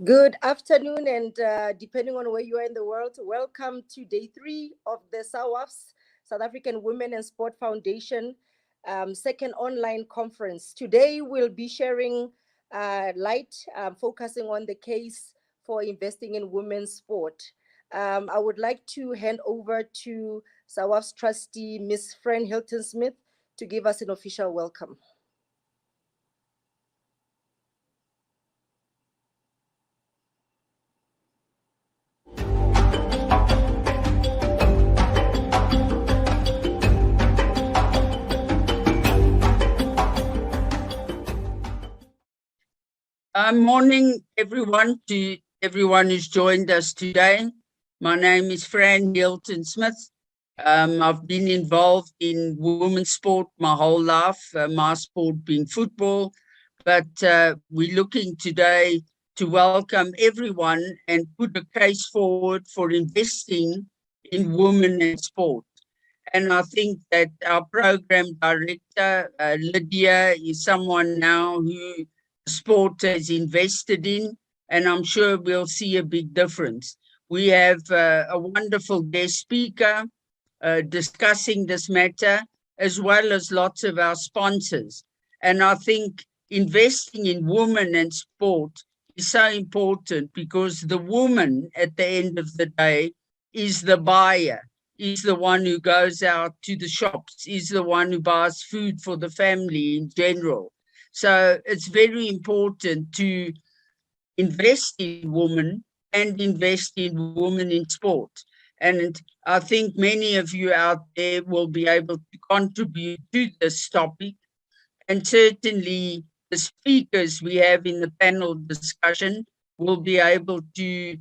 Good afternoon, and depending on where you are in the world, welcome to day 3 of the SAWASF, South African Women and Sport Foundation, second online conference. Today we'll be sharing light, focusing on the case for investing in women's sport. I would like to hand over to SAWASF's trustee, Ms. Fran Hilton-Smith, to give us an official welcome. Morning, everyone, to everyone who's joined us today. My name is Fran Hilton-Smith. I've been involved in women's sport my whole life, my sport being football, but we're looking today to welcome everyone and put a case forward for investing in women in sport. And I think that our program director, Lydia, is someone now who sport has invested in, and I'm sure we'll see a big difference. We have a wonderful guest speaker discussing this matter, as well as lots of our sponsors. And I think investing in women and sport is so important because the woman at the end of the day is the buyer, is the one who goes out to the shops, is the one who buys food for the family in general. So it's very important to invest in women and invest in women in sport. And I think many of you out there will be able to contribute to this topic. And certainly the speakers we have in the panel discussion will be able to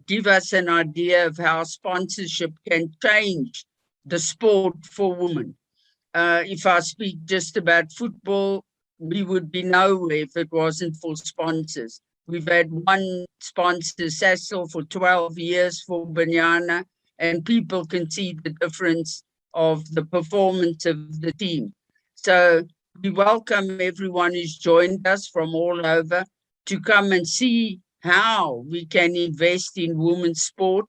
give us an idea of how sponsorship can change the sport for women. If I speak just about football, we would be nowhere if it wasn't for sponsors. We've had one sponsor, Sasol, for 12 years for Banyana, and people can see the difference of the performance of the team. So we welcome everyone who's joined us from all over to come and see how we can invest in women's sport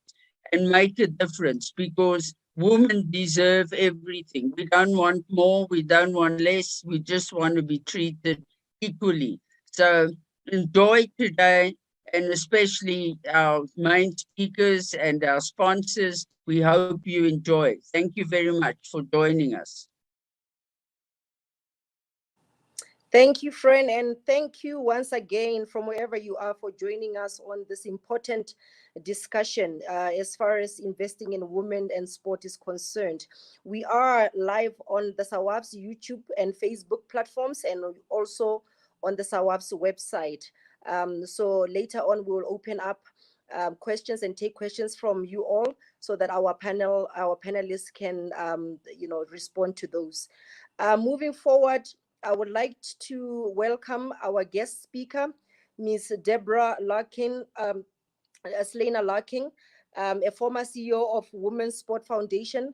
and make a difference, because women deserve everything. We don't want more, we don't want less, we just want to be treated equally. So enjoy today, and especially our main speakers and our sponsors. We hope you enjoy. Thank you very much for joining us. Thank you, Fran, and thank you once again from wherever you are for joining us on this important discussion as far as investing in women and sport is concerned. We are live on the SAWASF's YouTube and Facebook platforms, and also on the SAWASF's website. So later on, we'll open up questions and take questions from you all, so that our panelists can respond to those. Moving forward, I would like to welcome our guest speaker, Ms. Deborah Larkin, Slana Larkin, a former CEO of Women's Sport Foundation,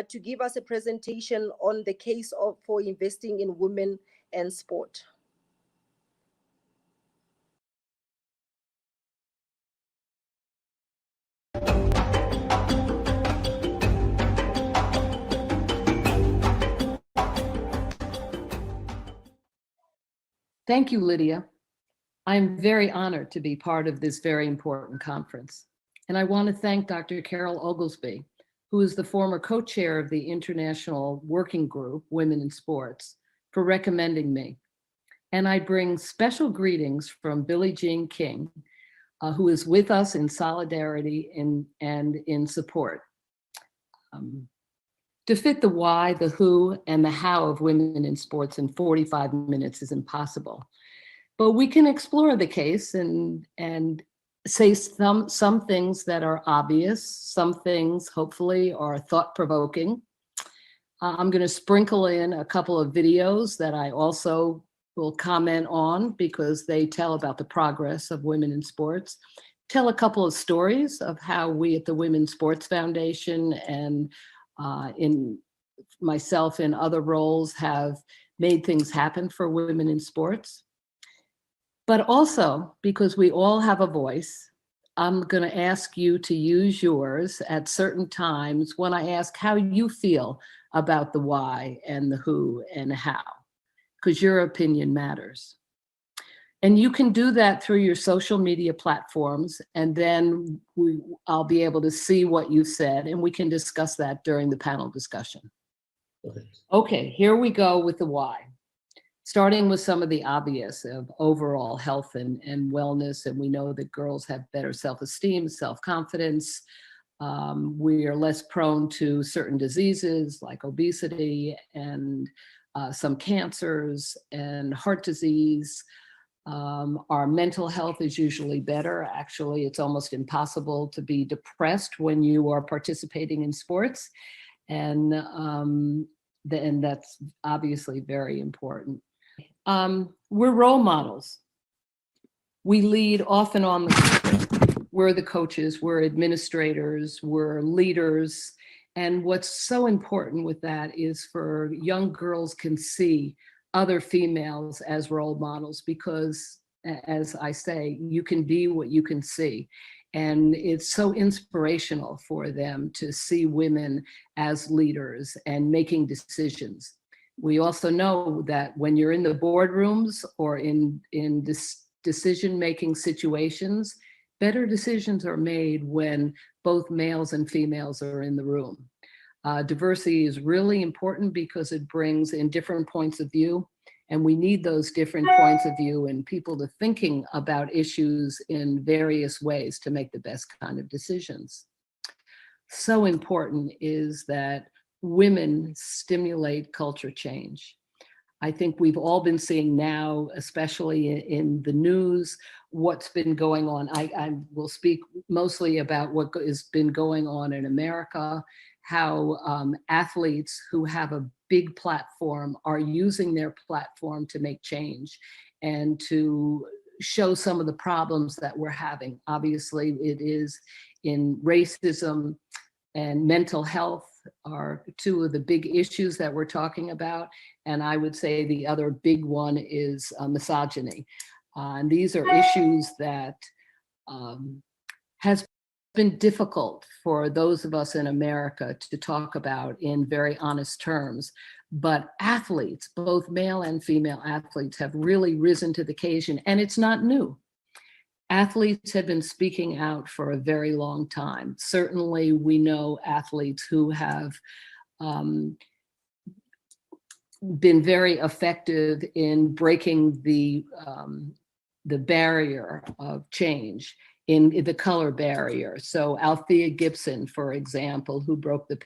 to give us a presentation on the case for investing in women and sport. Thank you, Lydia. I'm very honored to be part of this very important conference. And I want to thank Dr. Carol Oglesby, who is the former co-chair of the International Working Group, Women in Sports, for recommending me. And I bring special greetings from Billie Jean King, who is with us in solidarity and in support. To fit the why, the who, and the how of women in sports in 45 minutes is impossible. But we can explore the case and say some things that are obvious, some things hopefully are thought-provoking. I'm going to sprinkle in a couple of videos that I also will comment on because they tell about the progress of women in sports. Tell a couple of stories of how we at the Women's Sports Foundation and in myself in other roles have made things happen for women in sports. But also, because we all have a voice, I'm going to ask you to use yours at certain times when I ask how you feel about the why and the who and how, because your opinion matters. And you can do that through your social media platforms, and then I'll be able to see what you said, and we can discuss that during the panel discussion. Okay, here we go with the why. Starting with some of the obvious of overall health and wellness, and we know that girls have better self-esteem, self-confidence. We are less prone to certain diseases like obesity and some cancers and heart disease. Our mental health is usually better. Actually, it's almost impossible to be depressed when you are participating in sports. And that's obviously very important. We're role models. We lead often on the field. We're the coaches, we're administrators, we're leaders. And what's so important with that is for young girls can see other females as role models because, as I say, you can be what you can see. And it's so inspirational for them to see women as leaders and making decisions. We also know that when you're in the boardrooms or in decision-making situations, better decisions are made when both males and females are in the room. Diversity is really important because it brings in different points of view, and we need those different points of view and people to thinking about issues in various ways to make the best kind of decisions. So important is that women stimulate culture change. I think we've all been seeing now, especially in the news, what's been going on. I will speak mostly about what has been going on in America, how athletes who have a big platform are using their platform to make change and to show some of the problems that we're having. Obviously, it is in racism and mental health are two of the big issues that we're talking about. And I would say the other big one is misogyny. And these are issues that has been difficult for those of us in America to talk about in very honest terms. But athletes, both male and female athletes, have really risen to the occasion, and it's not new. Athletes have been speaking out for a very long time. Certainly, we know athletes who have been very effective in breaking the barrier of change, in the color barrier. So Althea Gibson, for example, who broke the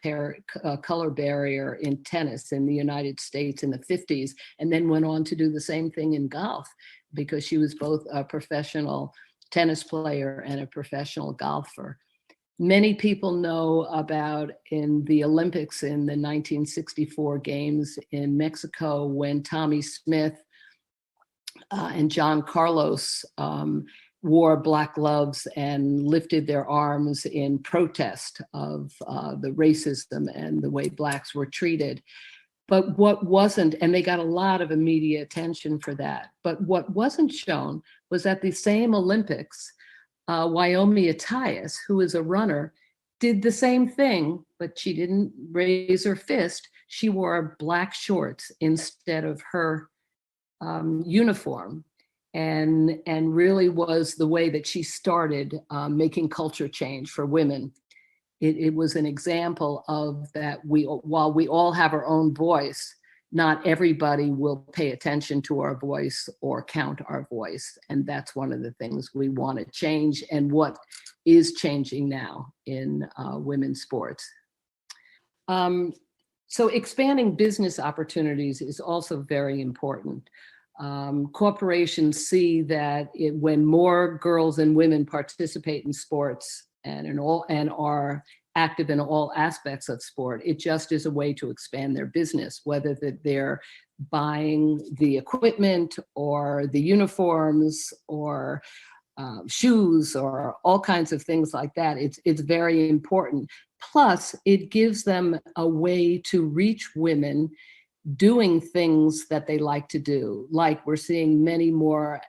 color barrier in tennis in the United States in the 50s, and then went on to do the same thing in golf because she was both a professional tennis player and a professional golfer. Many people know about in the Olympics in the 1964 games in Mexico when Tommy Smith and John Carlos wore black gloves and lifted their arms in protest of the racism and the way blacks were treated. But what wasn't, and they got a lot of media attention for that, but what wasn't shown was at the same Olympics, Wyoming Attias, who is a runner, did the same thing, but she didn't raise her fist. She wore black shorts instead of her uniform. and really was the way that she started making culture change for women. It was an example of that while we all have our own voice, not everybody will pay attention to our voice or count our voice. And that's one of the things we want to change, and what is changing now in women's sports. So expanding business opportunities is also very important. Corporations see that when more girls and women participate in sports and are active in all aspects of sport, it just is a way to expand their business, whether that they're buying the equipment or the uniforms or shoes or all kinds of things like that. It's very important. Plus, it gives them a way to reach women doing things that they like to do. Like we're seeing many more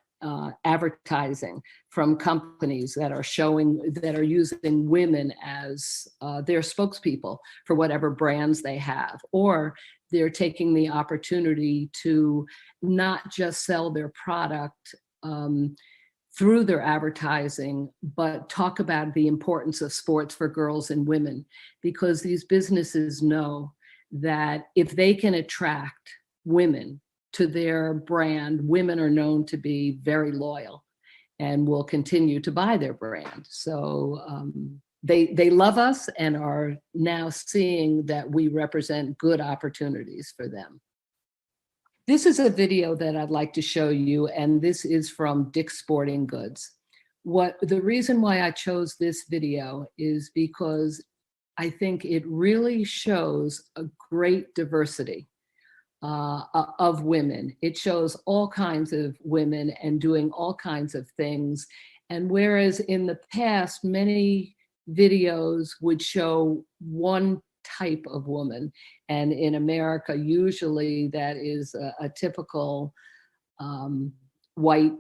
advertising from companies that are using women as their spokespeople for whatever brands they have, or they're taking the opportunity to not just sell their product through their advertising, but talk about the importance of sports for girls and women, because these businesses know that if they can attract women to their brand, women are known to be very loyal and will continue to buy their brand. So they love us and are now seeing that we represent good opportunities for them. This is a video that I'd like to show you, and this is from Dick's Sporting Goods. The reason why I chose this video is because I think it really shows a great diversity of women. It shows all kinds of women and doing all kinds of things. And whereas in the past, many videos would show one type of woman, and in America, usually that is a typical white,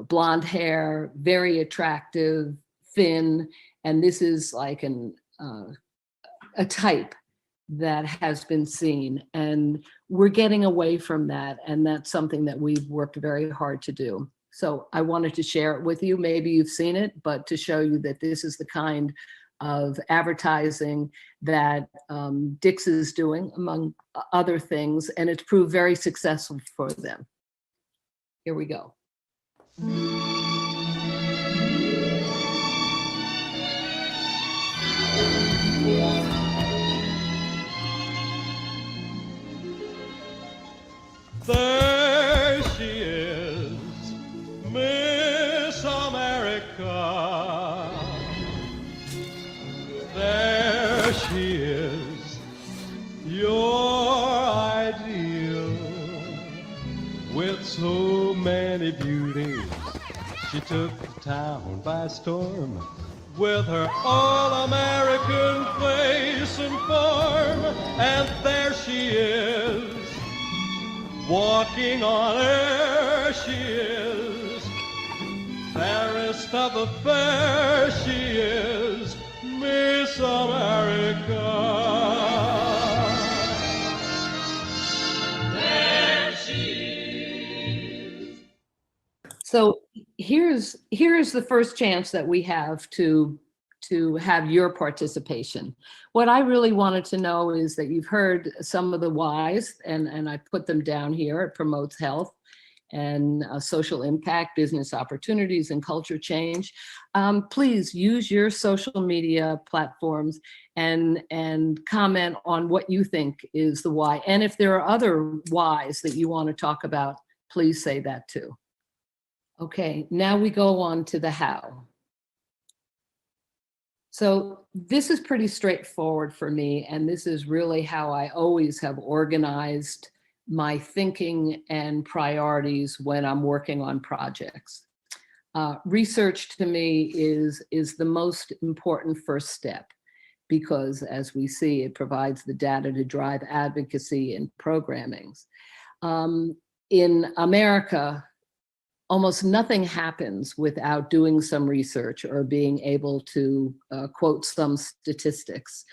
blonde hair, very attractive, thin, and this is like a type that has been seen, and we're getting away from that, and that's something that we've worked very hard to do. So I wanted to share it with you. Maybe you've seen it, but to show you that this is the kind of advertising that Dick's is doing, among other things, and it's proved very successful for them. Here we go. There she is, Miss America. There she is, your ideal. With so many beauties, she took the town by storm. With her all-American face and form. And there she is, walking on air, she is. Fairest of the fair, she is, Miss America. There she is. So here's the first chance that we have to have your participation. What I really wanted to know is that you've heard some of the whys, and I put them down here. It promotes health and social impact, business opportunities, and culture change. Please use your social media platforms and comment on what you think is the why. And if there are other whys that you want to talk about, please say that too. Okay, now we go on to the how. So this is pretty straightforward for me, and this is really how I always have organized my thinking and priorities when I'm working on projects. Research to me is the most important first step, because as we see, it provides the data to drive advocacy and programmings. In America, almost nothing happens without doing some research or being able to quote some statistics.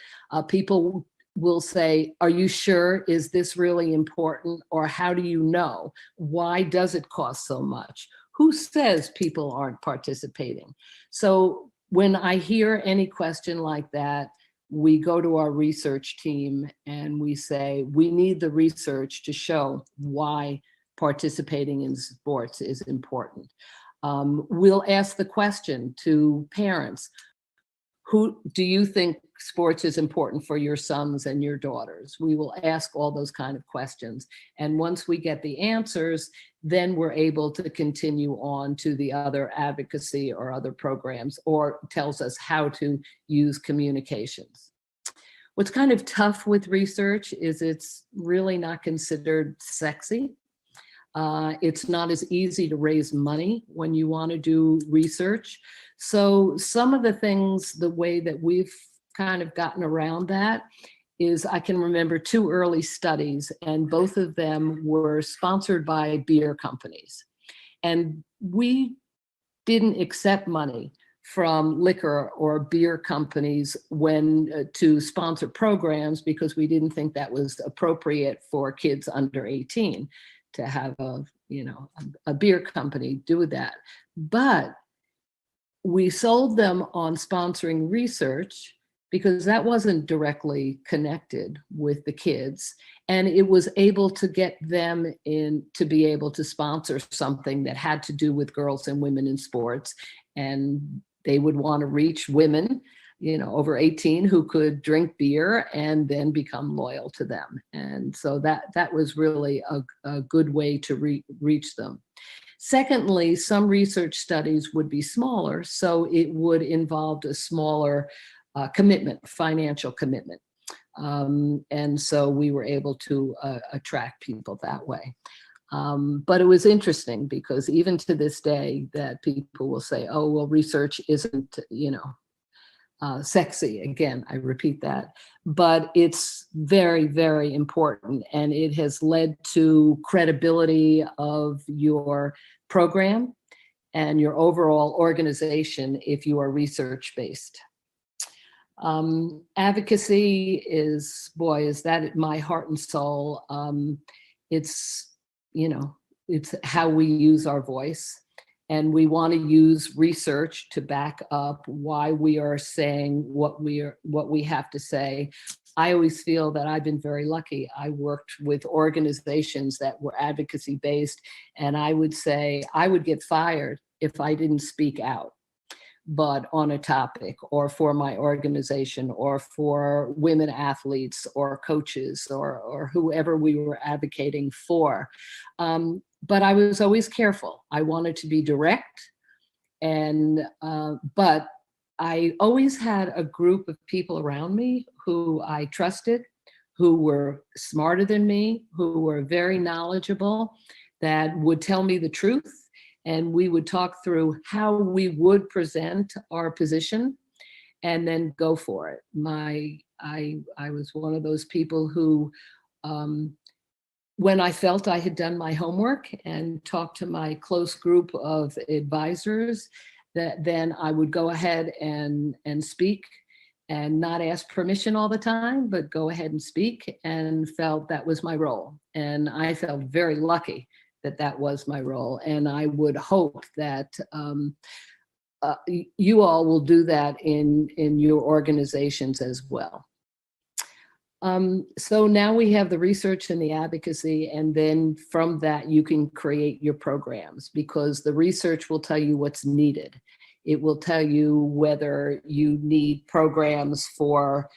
People we'll say, are you sure? Is this really important? Or how do you know? Why does it cost so much? Who says people aren't participating? So when I hear any question like that, we go to our research team and we say, we need the research to show why participating in sports is important. We'll ask the question to parents, who do you think sports is important for your sons and your daughters? We will ask all those kind of questions. And once we get the answers, then we're able to continue on to the other advocacy or other programs, or tells us how to use communications. What's kind of tough with research is it's really not considered sexy. It's not as easy to raise money when you want to do research. So some of the things, the way that we've kind of gotten around that is, I can remember 2 early studies, and both of them were sponsored by beer companies. And we didn't accept money from liquor or beer companies when to sponsor programs, because we didn't think that was appropriate for kids under 18 to have a beer company do that. But we sold them on sponsoring research, because that wasn't directly connected with the kids, and it was able to get them in to be able to sponsor something that had to do with girls and women in sports. And they would want to reach women, over 18 who could drink beer and then become loyal to them. And so that was really a good way to reach them. Secondly, some research studies would be smaller, so it would involve a smaller commitment, financial commitment. And so we were able to attract people that way. But it was interesting, because even to this day that people will say, oh, well, research isn't, sexy. Again, I repeat that, but it's very, very important. And it has led to credibility of your program and your overall organization if you are research-based. Advocacy is, boy, is that my heart and soul. It's how we use our voice, and we want to use research to back up why we are saying what we have to say. I always feel that I've been very lucky. I worked with organizations that were advocacy based, and I would say I would get fired if I didn't speak out, but on a topic, or for my organization, or for women athletes or coaches, or whoever we were advocating for. But I was always careful. I wanted to be direct, but I always had a group of people around me who I trusted, who were smarter than me, who were very knowledgeable, that would tell me the truth. And we would talk through how we would present our position and then go for it. I was one of those people who, when I felt I had done my homework and talked to my close group of advisors, that then I would go ahead and speak, and not ask permission all the time, but go ahead and speak, and felt that was my role. And I felt very lucky that was my role. And I would hope that you all will do that in your organizations as well. So now we have the research and the advocacy, and then from that you can create your programs, because the research will tell you what's needed. It will tell you whether you need programs for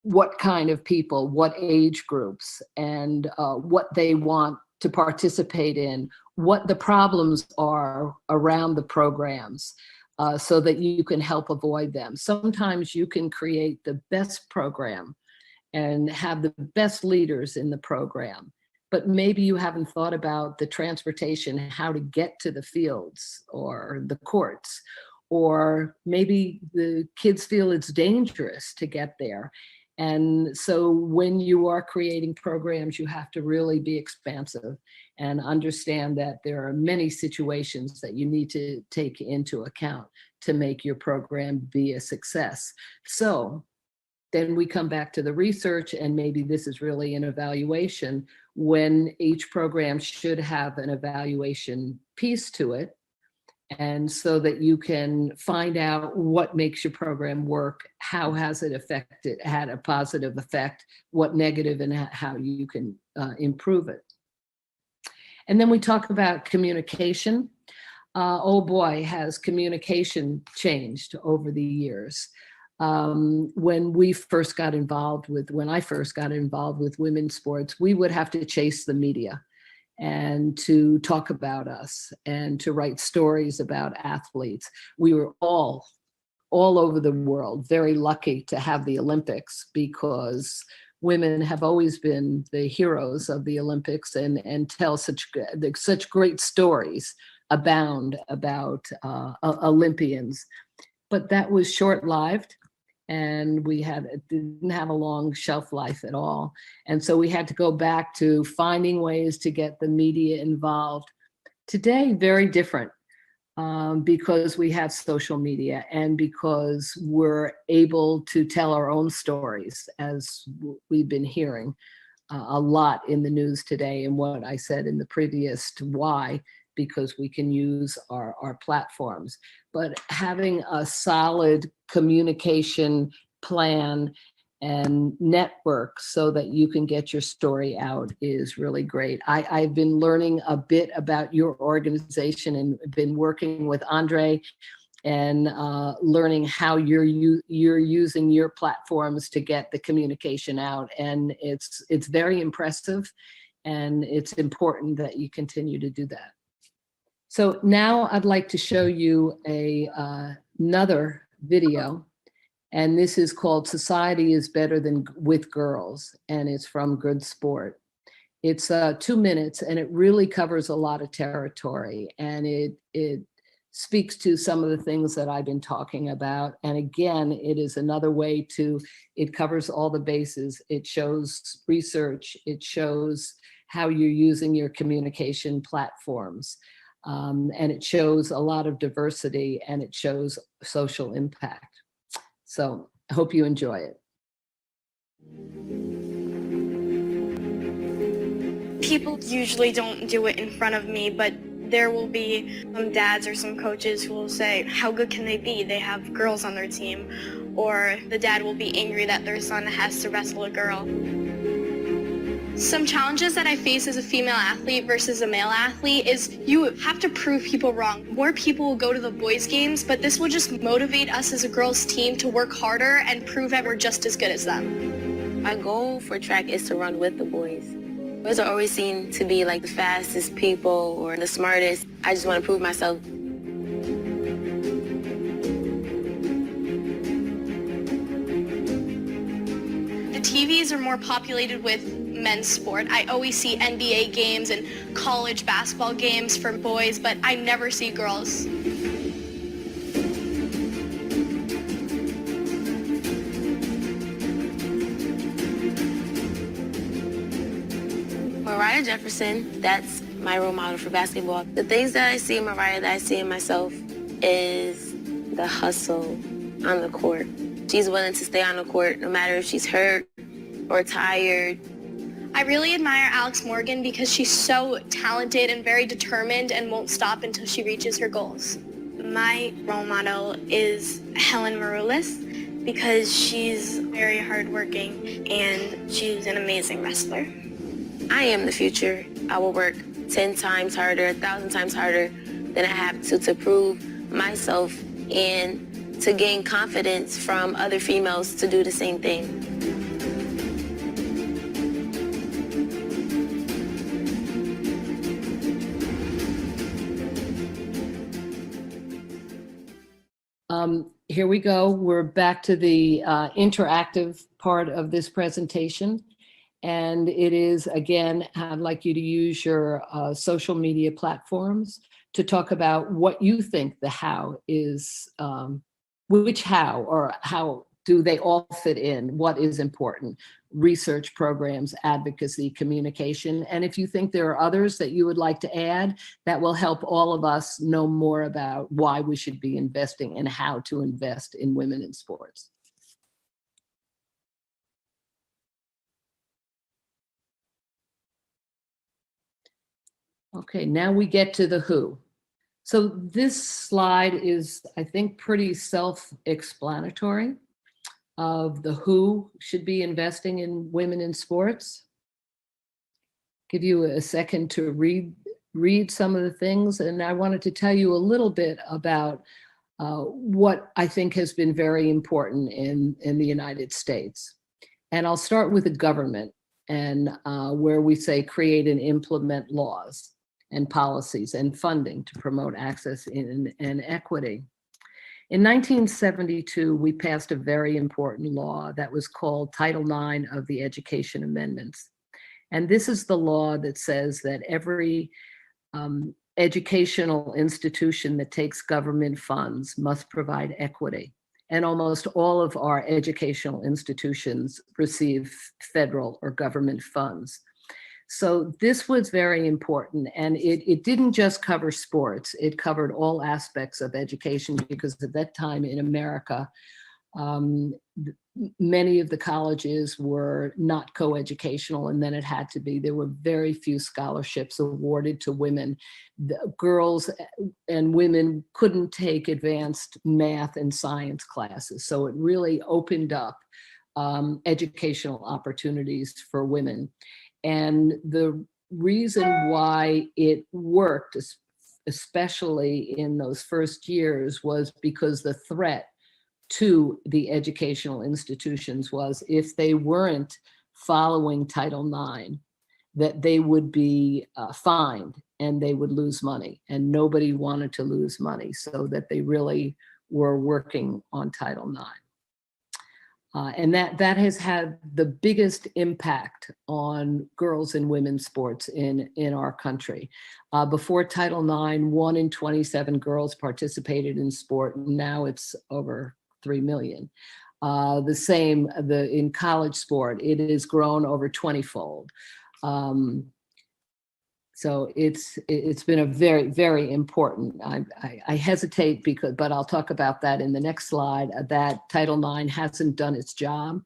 what kind of people, what age groups, and what they want to participate in, what the problems are around the programs, so that you can help avoid them. Sometimes you can create the best program and have the best leaders in the program, but maybe you haven't thought about the transportation, how to get to the fields or the courts, or maybe the kids feel it's dangerous to get there. And so when you are creating programs, you have to really be expansive and understand that there are many situations that you need to take into account to make your program be a success. So then we come back to the research, and maybe this is really an evaluation when each program should have an evaluation piece to it. And so that you can find out what makes your program work, how has it had a positive effect, what negative, and how you can improve it. And then we talk about communication. Oh boy, has communication changed over the years. When I first got involved with women's sports, we would have to chase the media and to talk about us and to write stories about athletes. We were all over the world very lucky to have the Olympics, because women have always been the heroes of the Olympics and tell such great stories abound about Olympians. But that was short-lived, and didn't have a long shelf life at all. And so we had to go back to finding ways to get the media involved. Today, very different, because we have social media and because we're able to tell our own stories, as we've been hearing a lot in the news today, and what I said in the previous why, because we can use our platforms. But having a solid communication plan and network so that you can get your story out is really great. I've been learning a bit about your organization and been working with Andre and learning how you're using your platforms to get the communication out. And it's very impressive, and it's important that you continue to do that. So now I'd like to show you another video, and this is called "Society is Better Than with Girls," and it's from Good Sport. It's 2 minutes, and it really covers a lot of territory, and it speaks to some of the things that I've been talking about. And again, it is another way it covers all the bases. It shows research, it shows how you're using your communication platforms. And it shows a lot of diversity, and it shows social impact. So I hope you enjoy it. People usually don't do it in front of me, but there will be some dads or some coaches who will say, how good can they be? They have girls on their team. Or the dad will be angry that their son has to wrestle a girl. Some challenges that I face as a female athlete versus a male athlete is you have to prove people wrong. More people will go to the boys' games, but this will just motivate us as a girls' team to work harder and prove that we're just as good as them. My goal for track is to run with the boys. Boys are always seen to be like the fastest people or the smartest. I just want to prove myself. The TVs are more populated with men's sport. I always see NBA games and college basketball games for boys, but I never see girls. Mariah Jefferson, that's my role model for basketball. The things that I see in Mariah that I see in myself is the hustle on the court. She's willing to stay on the court no matter if she's hurt or tired. I really admire Alex Morgan because she's so talented and very determined and won't stop until she reaches her goals. My role model is Helen Maroulis because she's very hardworking and she's an amazing wrestler. I am the future. I will work 10 times harder, 1,000 times harder than I have to prove myself and to gain confidence from other females to do the same thing. Here we go. We're back to the interactive part of this presentation. And it is, again, I'd like you to use your social media platforms to talk about what you think the how is, which how, or how do they all fit in? What is important? Research programs, advocacy, communication. And if you think there are others that you would like to add, that will help all of us know more about why we should be investing and how to invest in women in sports. Okay, now we get to the who. So this slide is, I think, pretty self-explanatory of the who should be investing in women in sports. Give you a second to read some of the things, and I wanted to tell you a little bit about what I think has been very important in the United States. And I'll start with the government, and where we say create and implement laws and policies and funding to promote access and equity. In 1972, we passed a very important law that was called Title IX of the Education Amendments. And this is the law that says that every educational institution that takes government funds must provide equity. And almost all of our educational institutions receive federal or government funds. So this was very important, and it didn't just cover sports, it covered all aspects of education, because at that time in America, many of the colleges were not co-educational, and then it had to be. There were very few scholarships awarded to women. The girls and women couldn't take advanced math and science classes, so it really opened up educational opportunities for women. And the reason why it worked, especially in those first years, was because the threat to the educational institutions was, if they weren't following Title IX, that they would be fined and they would lose money, and nobody wanted to lose money, so that they really were working on Title IX. And that has had the biggest impact on girls and women's sports in our country. Before Title IX, 1 in 27 girls participated in sport, and now it's over 3 million. The same in college sport, it has grown over 20-fold. So it's been a very, very important. I hesitate but I'll talk about that in the next slide, that Title IX hasn't done its job,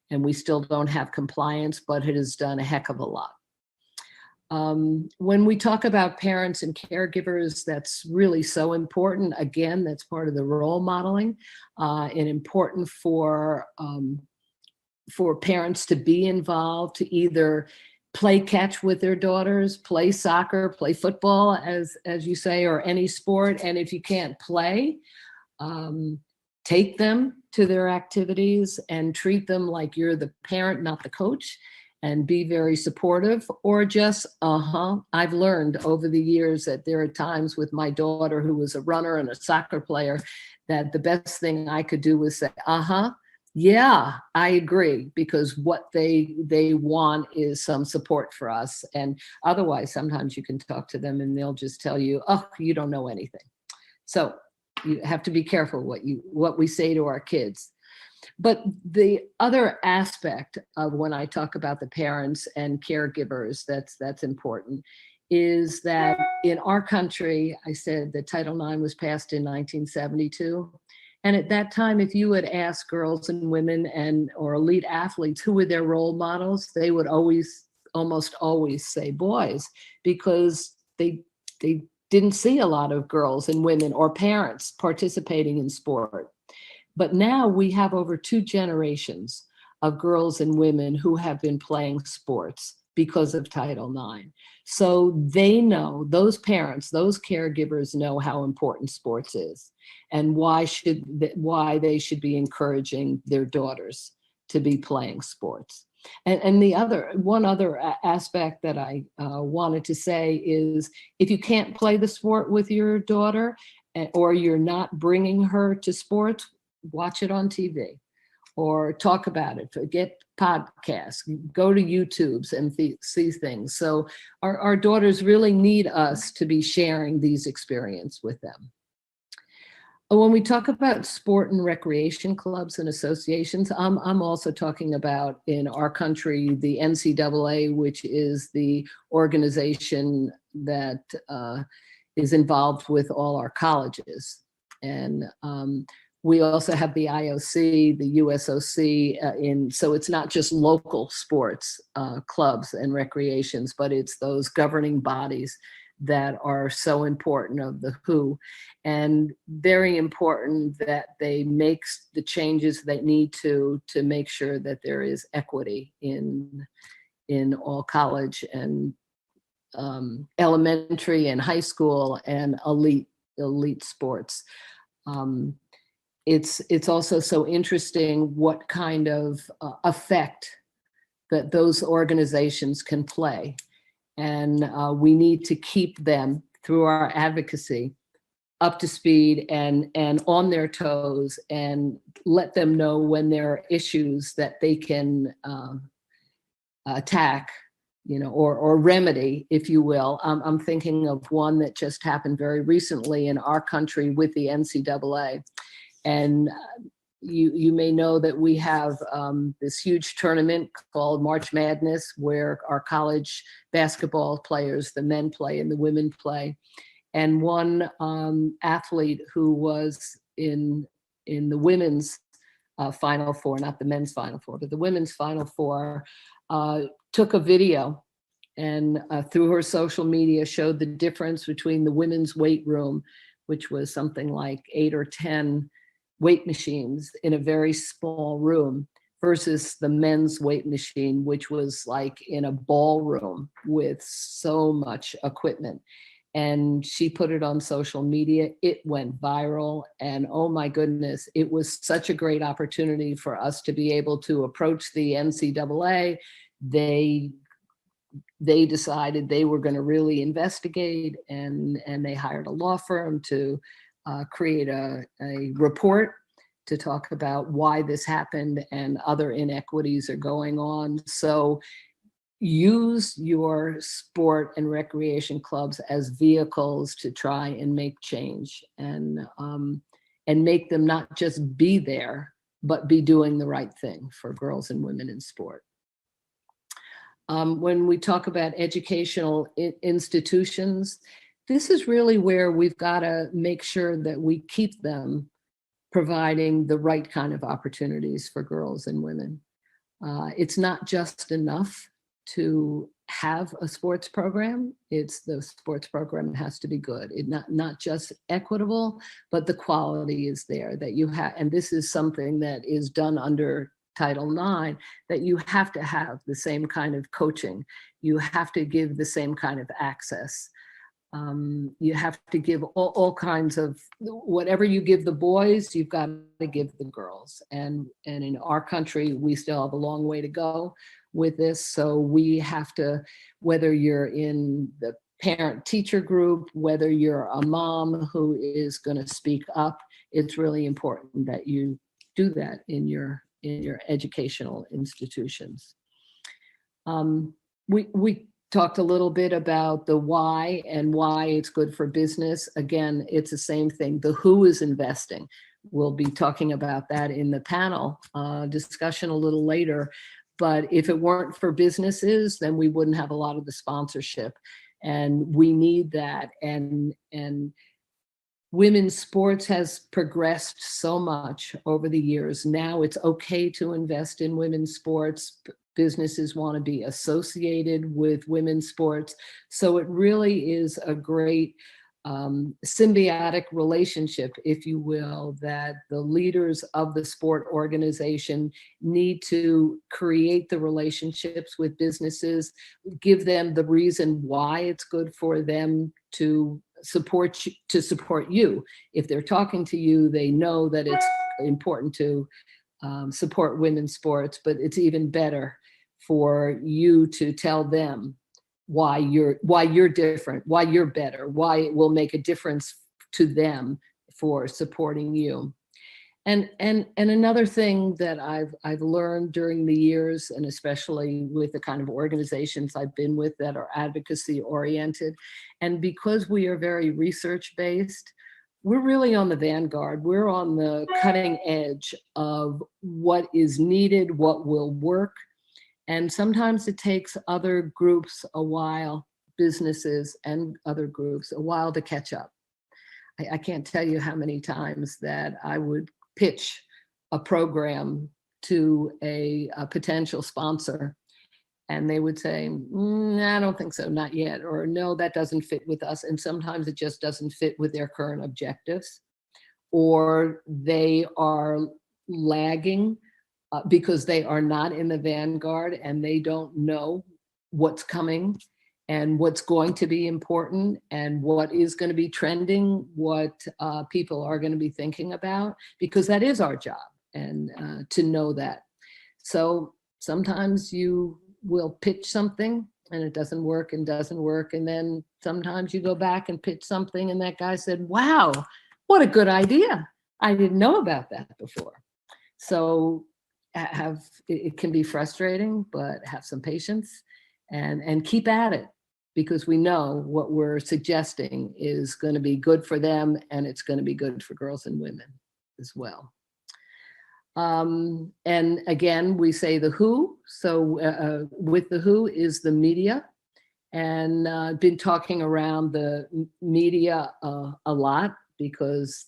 and we still don't have compliance, but it has done a heck of a lot. When we talk about parents and caregivers, that's really so important. Again, that's part of the role modeling, and important for parents to be involved, to either play catch with their daughters, play soccer, play football, as you say, or any sport. And if you can't play, take them to their activities and treat them like you're the parent, not the coach, and be very supportive. Or just, I've learned over the years that there are times with my daughter, who was a runner and a soccer player, that the best thing I could do was say, yeah, I agree, because what they want is some support for us. And otherwise, sometimes you can talk to them and they'll just tell you, oh, you don't know anything. So you have to be careful what we say to our kids. But the other aspect of when I talk about the parents and caregivers that's important is that in our country, I said that Title IX was passed in 1972. And at that time, if you would ask girls and women or elite athletes who were their role models, they would almost always say boys, because they didn't see a lot of girls and women or parents participating in sport. But now we have over 2 generations of girls and women who have been playing sports because of Title IX. So they know, those parents, those caregivers know how important sports is, and why they should be encouraging their daughters to be playing sports. And one other aspect that I wanted to say is, if you can't play the sport with your daughter, or you're not bringing her to sports, watch it on TV or talk about it, get podcasts, go to YouTubes and see things. So our daughters really need us to be sharing these experiences with them. When we talk about sport and recreation clubs and associations, I'm also talking about, in our country, the NCAA, which is the organization that is involved with all our colleges. And we also have the IOC, the USOC, so it's not just local sports clubs and recreations, but it's those governing bodies that are so important of the WHO, and very important that they make the changes they need to make sure that there is equity in all college and elementary and high school and elite sports. It's also so interesting what kind of effect that those organizations can play. And we need to keep them through our advocacy up to speed and on their toes, and let them know when there are issues that they can attack, or remedy, if you will. I'm thinking of one that just happened very recently in our country with the NCAA. And you may know that we have this huge tournament called March Madness, where our college basketball players, the men play and the women play. And one athlete who was in the women's Final Four, not the men's Final Four, but the women's Final Four, took a video and through her social media showed the difference between the women's weight room, which was something like 8 or 10 weight machines in a very small room, versus the men's weight machine, which was like in a ballroom with so much equipment. And she put it on social media. It went viral. And oh my goodness, it was such a great opportunity for us to be able to approach the NCAA. They decided they were going to really investigate, and they hired a law firm to create a report to talk about why this happened and other inequities are going on. So use your sport and recreation clubs as vehicles to try and make change, and make them not just be there, but be doing the right thing for girls and women in sport. When we talk about educational institutions, this is really where we've got to make sure that we keep them providing the right kind of opportunities for girls and women. It's not just enough to have a sports program. It's the sports program has to be good. It not just equitable, but the quality is there that you have. And this is something that is done under Title IX, that you have to have the same kind of coaching. You have to give the same kind of access. You have to give all kinds of, whatever you give the boys, you've got to give the girls. And in our country, we still have a long way to go with this. So we have to, whether you're in the parent-teacher group, whether you're a mom who is going to speak up, it's really important that you do that in your educational institutions. We talked a little bit about the why and why it's good for business. Again, it's the same thing. The who is investing. We'll be talking about that in the panel discussion a little later. But if it weren't for businesses, then we wouldn't have a lot of the sponsorship. And we need that. And women's sports has progressed so much over the years. Now it's okay to invest in women's sports. Businesses want to be associated with women's sports. So it really is a great symbiotic relationship, if you will, that the leaders of the sport organization need to create the relationships with businesses, give them the reason why it's good for them to support you. If they're talking to you, they know that it's important to support women's sports, but it's even better for you to tell them why you're different, why you're better, why it will make a difference to them for supporting you. And another thing that I've learned during the years, and especially with the kind of organizations I've been with that are advocacy oriented, and because we are very research based, we're really on the vanguard. We're on the cutting edge of what is needed, what will work. And sometimes it takes other groups a while, businesses and other groups, a while to catch up. I can't tell you how many times that I would pitch a program to a potential sponsor, And they would say, I don't think so, not yet, or no, that doesn't fit with us. And sometimes it just doesn't fit with their current objectives, or they are lagging because they are not in the vanguard and they don't know what's coming and what's going to be important and what is going to be trending, what people are going to be thinking about, because that is our job, and to know that. So sometimes you will pitch something and it doesn't work and doesn't work. And then sometimes you go back and pitch something and that guy said, wow, what a good idea. I didn't know about that before. So it can be frustrating, but have some patience and keep at it, because we know what we're suggesting is going to be good for them, and it's going to be good for girls and women as well. And again, we say the WHO. So with the WHO is the media, and I've been talking around the media a lot, because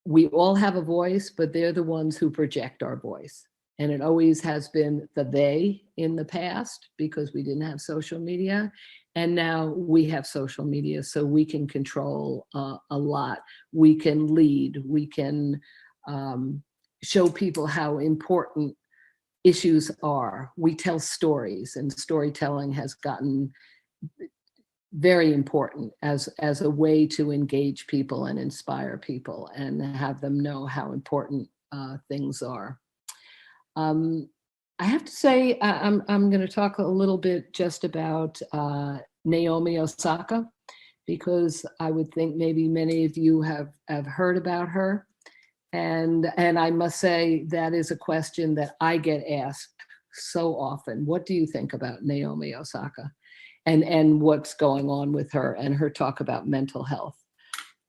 we all have a voice, but they're the ones who project our voice. And it always has been the they in the past, because we didn't have social media. And now we have social media, so we can control a lot. We can lead, we can show people how important issues are. We tell stories, and storytelling has gotten very important as a way to engage people and inspire people and have them know how important things are. I have to say, I'm going to talk a little bit just about Naomi Osaka, because I would think maybe many of you have heard about her. And I must say that is a question that I get asked so often. What do you think about Naomi Osaka and what's going on with her, and her talk about mental health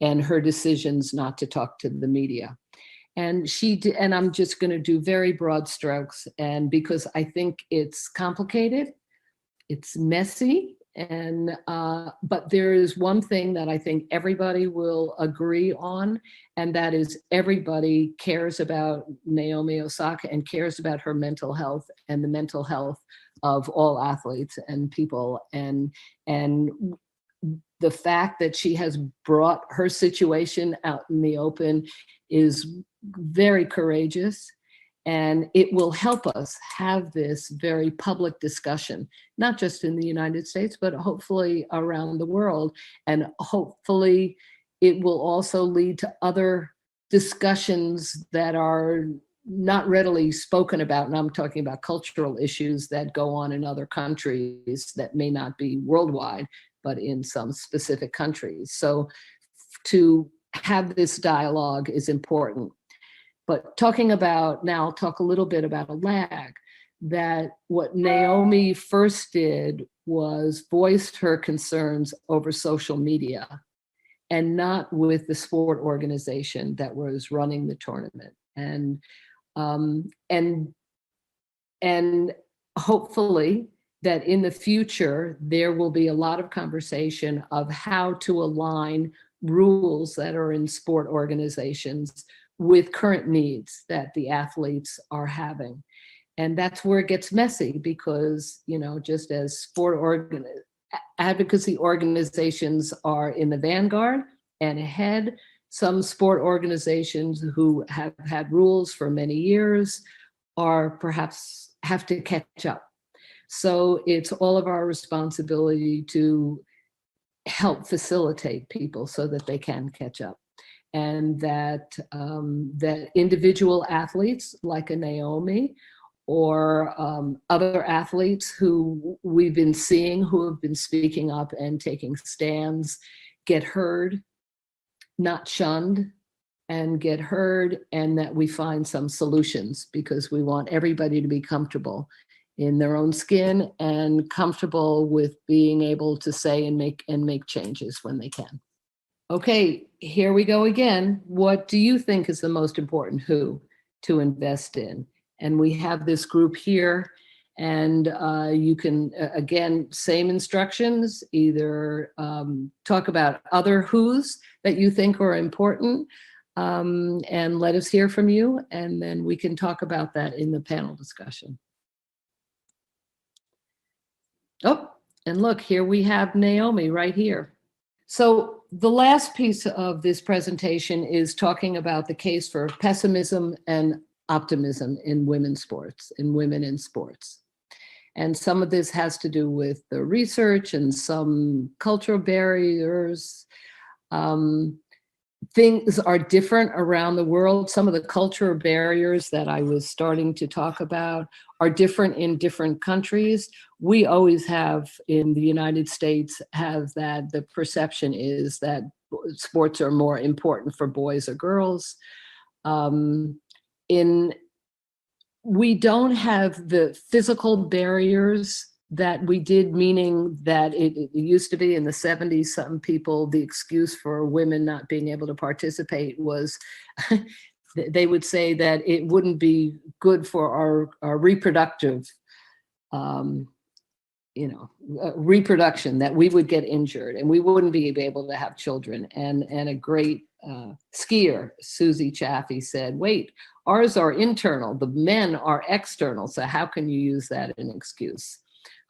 and her decisions not to talk to the media? And and I'm just going to do very broad strokes, and because I think it's complicated, it's messy, and but there is one thing that I think everybody will agree on, and that is everybody cares about Naomi Osaka and cares about her mental health and the mental health of all athletes and people, and the fact that she has brought her situation out in the open is very courageous, and it will help us have this very public discussion, not just in the United States, but hopefully around the world. And hopefully it will also lead to other discussions that are not readily spoken about. And I'm talking about cultural issues that go on in other countries that may not be worldwide, but in some specific countries. So to have this dialogue is important. But now I'll talk a little bit about a lag, that what Naomi first did was voiced her concerns over social media and not with the sport organization that was running the tournament. And hopefully that in the future, there will be a lot of conversation of how to align rules that are in sport organizations with current needs that the athletes are having. And that's where it gets messy, because, just as advocacy organizations are in the vanguard and ahead, some sport organizations who have had rules for many years are perhaps have to catch up. So it's all of our responsibility to help facilitate people so that they can catch up. And that individual athletes like a Naomi or other athletes who we've been seeing who have been speaking up and taking stands get heard, not shunned, and get heard, and that we find some solutions, because we want everybody to be comfortable in their own skin and comfortable with being able to say and make changes when they can. Okay, here we go again. What do you think is the most important who to invest in? And we have this group here, and you can, again, same instructions, either talk about other who's that you think are important, and let us hear from you, and then we can talk about that in the panel discussion. Oh, and look, here we have Naomi right here. So the last piece of this presentation is talking about the case for pessimism and optimism in women's sports, in women in sports. And some of this has to do with the research and some cultural barriers. Things are different around the world. Some of the cultural barriers that I was starting to talk about are different in different countries. We always have in the United States have that the perception is that sports are more important for boys or girls. We don't have the physical barriers that we did, meaning that it used to be in the 70s, some people, the excuse for women not being able to participate was they would say that it wouldn't be good for our reproductive, reproduction, that we would get injured and we wouldn't be able to have children. And a great skier, Susie Chaffee, said, wait, ours are internal, the men are external. So how can you use that as an excuse?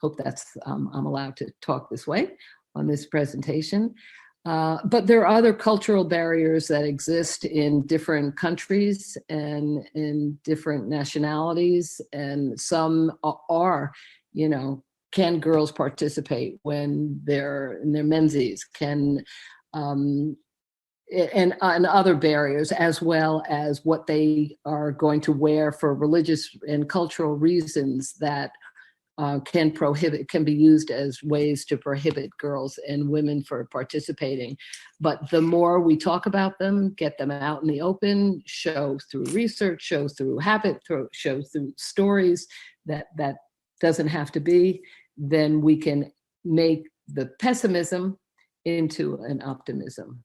Hope that's, I'm allowed to talk this way on this presentation. But there are other cultural barriers that exist in different countries and in different nationalities. And some are, can girls participate when they're in their menses? And other barriers, as well as what they are going to wear for religious and cultural reasons that can be used as ways to prohibit girls and women for participating. But the more we talk about them, get them out in the open, show through research, show through habit, show through stories that doesn't have to be, then we can make the pessimism into an optimism.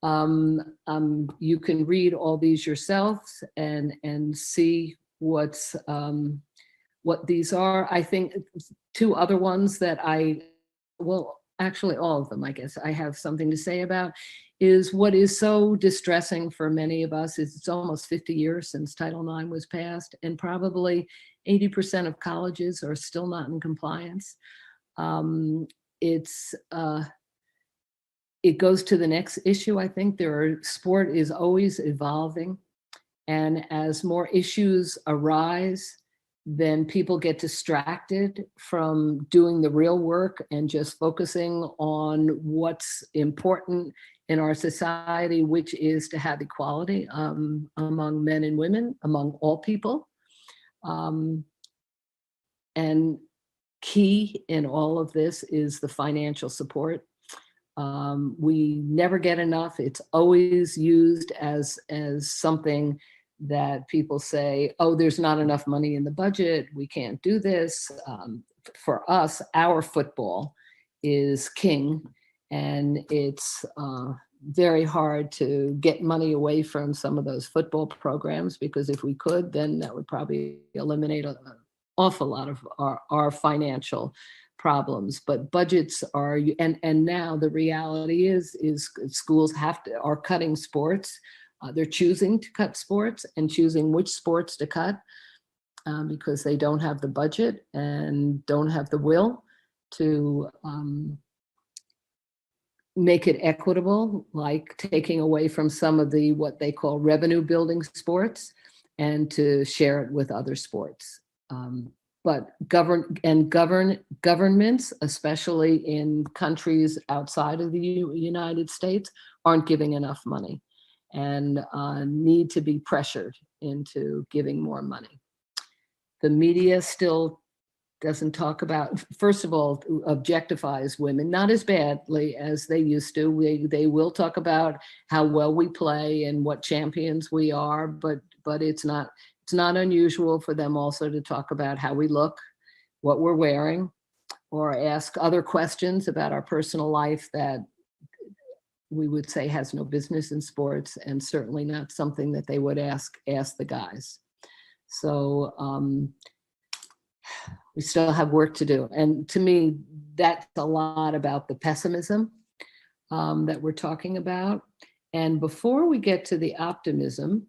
You can read all these yourselves and see what these are. I think two other ones that actually all of them, I guess I have something to say about, is what is so distressing for many of us is it's almost 50 years since Title IX was passed, and probably 80% of colleges are still not in compliance. It goes to the next issue. I think sport is always evolving, and as more issues arise, then people get distracted from doing the real work and just focusing on what's important in our society, which is to have equality among men and women, among all people. And key in all of this is the financial support. We never get enough. It's always used as something that people say, oh, there's not enough money in the budget, we can't do this. For us, our football is king, and it's very hard to get money away from some of those football programs, because if we could, then that would probably eliminate an awful lot of our financial problems. But budgets are, and now the reality is schools are cutting sports. They're choosing to cut sports and choosing which sports to cut because they don't have the budget and don't have the will to make it equitable, like taking away from some of the what they call revenue building sports and to share it with other sports. But governments, especially in countries outside of the United States, aren't giving enough money and need to be pressured into giving more money. The media still doesn't talk about, first of all, objectifies women, not as badly as they used to. They will talk about how well we play and what champions we are, but it's not unusual for them also to talk about how we look, what we're wearing, or ask other questions about our personal life that we would say has no business in sports, and certainly not something that they would ask the guys. So we still have work to do. And to me, that's a lot about the pessimism that we're talking about. And before we get to the optimism,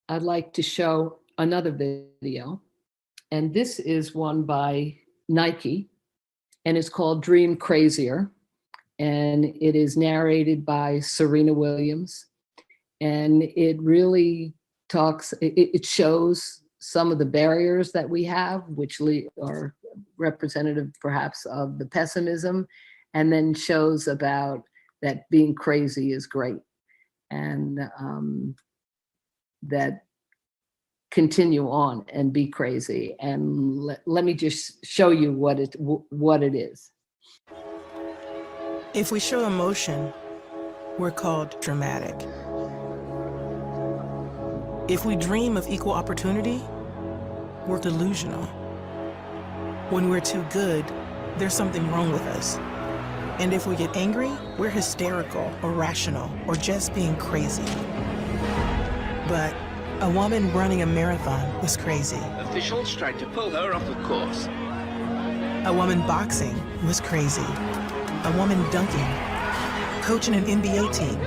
I'd like to show another video. And this is one by Nike, and it's called Dream Crazier. And it is narrated by Serena Williams. And it really it shows some of the barriers that we have, which are representative perhaps of the pessimism, and then shows about that being crazy is great. And that continue on and be crazy. And let me just show you what it is. If we show emotion, we're called dramatic. If we dream of equal opportunity, we're delusional. When we're too good, there's something wrong with us. And if we get angry, we're hysterical, irrational, or just being crazy. But a woman running a marathon was crazy. Officials tried to pull her off the course. A woman boxing was crazy. A woman dunking, coaching an NBA team,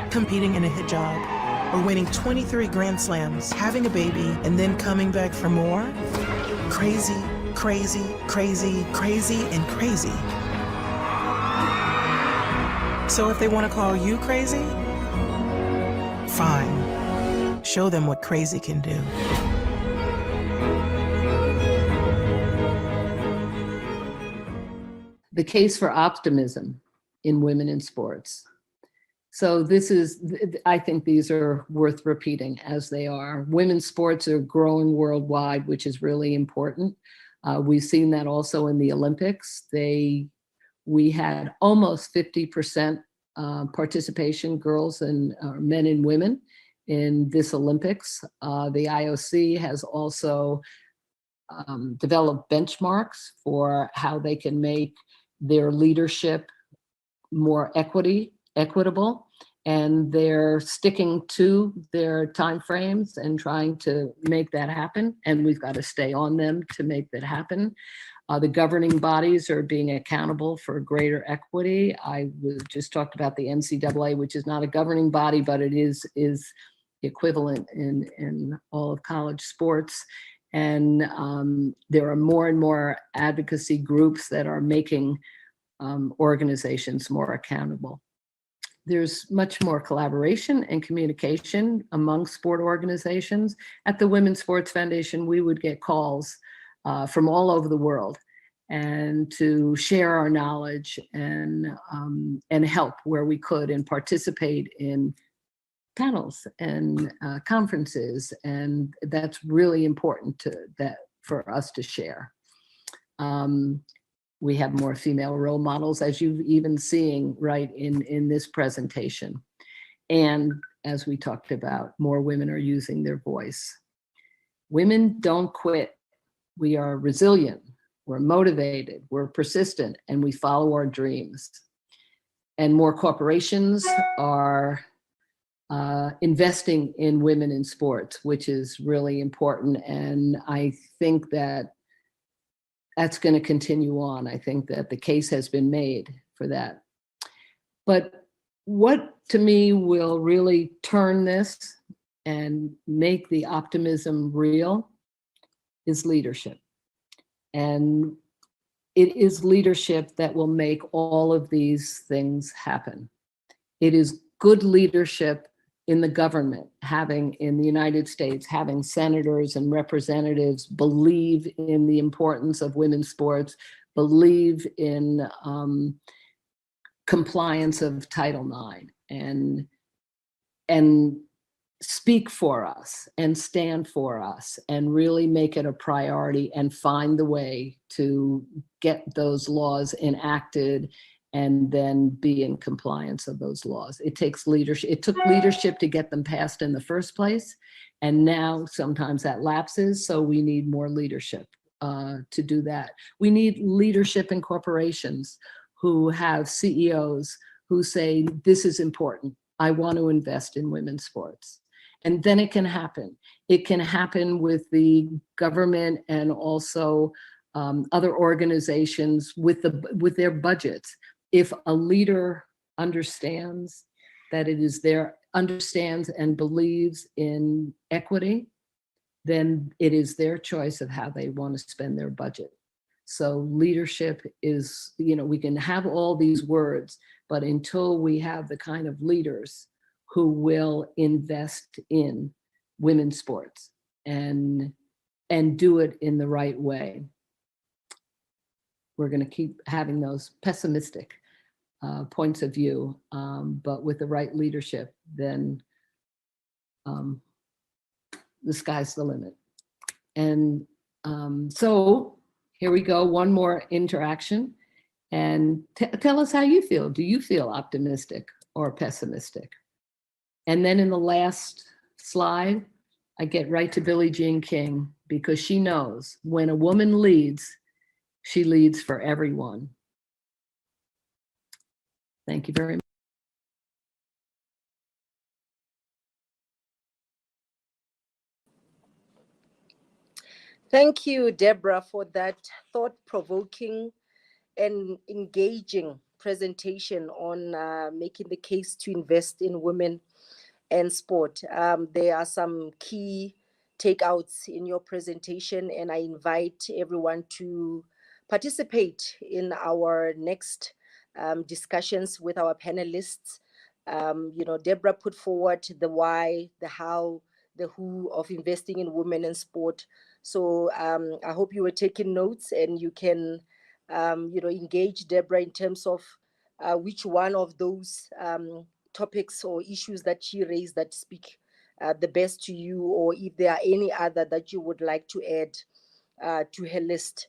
competing in a hijab, or winning 23 Grand Slams, having a baby, and then coming back for more. Crazy, crazy, crazy, crazy, and crazy. So if they want to call you crazy, fine. Show them what crazy can do. The case for optimism in women in sports. So I think these are worth repeating as they are. Women's sports are growing worldwide, which is really important. We've seen that also in the Olympics. We had almost 50% participation, girls and men and women, in this Olympics. The IOC has also developed benchmarks for how they can make their leadership more equitable, and they're sticking to their timeframes and trying to make that happen. And we've got to stay on them to make that happen. The governing bodies are being accountable for greater equity. I just talked about the NCAA, which is not a governing body, but it is equivalent in all of college sports. And there are more and more advocacy groups that are making organizations more accountable. There's much more collaboration and communication among sport organizations. At the Women's Sports Foundation, we would get calls from all over the world, and to share our knowledge and help where we could, and participate in panels and conferences, and that's really important for us to share. We have more female role models, as you've even seeing right in this presentation. And as we talked about, more women are using their voice. Women don't quit. We are resilient, we're motivated, we're persistent, and we follow our dreams. And more corporations are investing in women in sports, which is really important. And I think that's going to continue on. I think that the case has been made for that. But what to me will really turn this and make the optimism real is leadership. And it is leadership that will make all of these things happen. It is good leadership in the government, in the United States, having senators and representatives believe in the importance of women's sports, believe in compliance of Title IX, and speak for us and stand for us and really make it a priority and find the way to get those laws enacted and then be in compliance of those laws. It takes leadership. It took leadership to get them passed in the first place. And now sometimes that lapses. So we need more leadership to do that. We need leadership in corporations who have CEOs who say, this is important. I want to invest in women's sports. And then it can happen. It can happen with the government and also other organizations with their budgets. If a leader understands that understands and believes in equity, then it is their choice of how they want to spend their budget. So leadership is, we can have all these words, but until we have the kind of leaders who will invest in women's sports and do it in the right way, we're going to keep having those pessimistic points of view, but with the right leadership, then the sky's the limit. And so here we go, one more interaction. And tell us how you feel. Do you feel optimistic or pessimistic? And then in the last slide, I get right to Billie Jean King, because she knows when a woman leads, she leads for everyone. Thank you very much. Thank you, Deborah, for that thought-provoking and engaging presentation on making the case to invest in women and sport. There are some key takeouts in your presentation, and I invite everyone to participate in our next discussions with our panelists. Deborah put forward the why, the how, the who of investing in women in sport. So I hope you were taking notes, and you can, engage Deborah in terms of which one of those topics or issues that she raised that speak the best to you, or if there are any other that you would like to add to her list.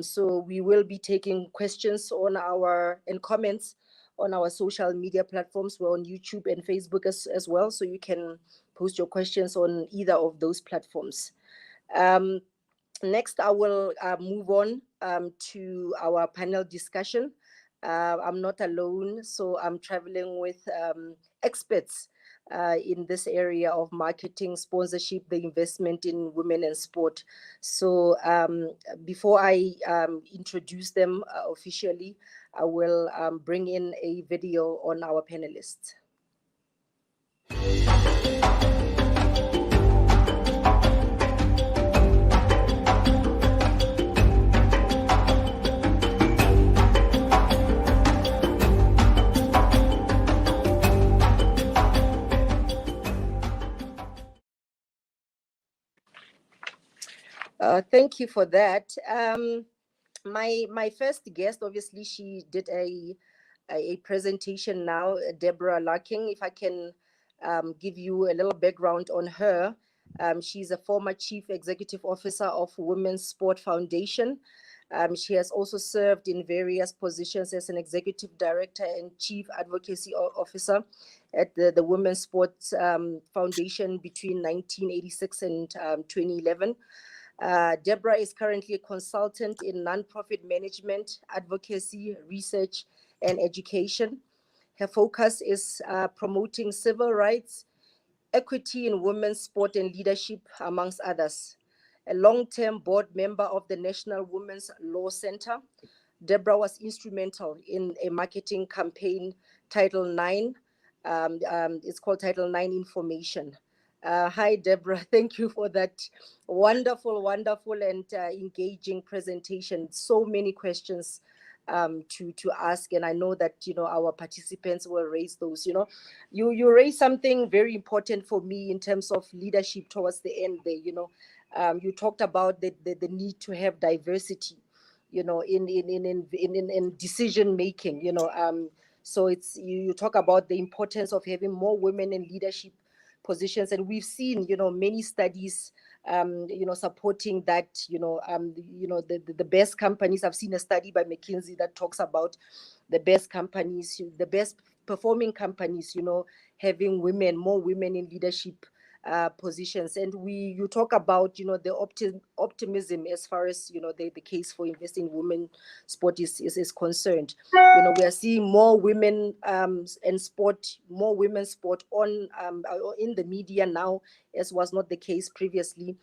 So we will be taking questions and comments on our social media platforms. We're on YouTube and Facebook as well, so you can post your questions on either of those platforms. Next, I will move on to our panel discussion. I'm not alone, so I'm traveling with experts in this area of marketing, sponsorship, the investment in women and sport. So before I introduce them officially, I will bring in a video on our panelists. Thank you for that. My first guest, obviously, she did a presentation now, Deborah Larkin. If I can give you a little background on her. She's a former Chief Executive Officer of Women's Sport Foundation. She has also served in various positions as an Executive Director and Chief Advocacy Officer at the Women's Sports Foundation between 1986 and 2011. Deborah is currently a consultant in nonprofit management, advocacy, research, and education. Her focus is promoting civil rights, equity in women's sport and leadership, amongst others. A long-term board member of the National Women's Law Center, Deborah was instrumental in a marketing campaign, Title IX. It's called Title IX Information. Hi, Deborah. Thank you for that wonderful and engaging presentation. So many questions to ask, and I know that our participants will raise those. You raised something very important for me in terms of leadership towards the end there. You talked about the need to have diversity, in decision making. So it's you talk about the importance of having more women in leadership positions, and we've seen many studies supporting that. The best companies, I've seen a study by McKinsey that talks about the best companies, the best performing companies, having more women in leadership positions. And you talk about the optimism as far as the case for investing in women sport is concerned. We are seeing more women and sport, more women's sport on in the media now, as was not the case previously.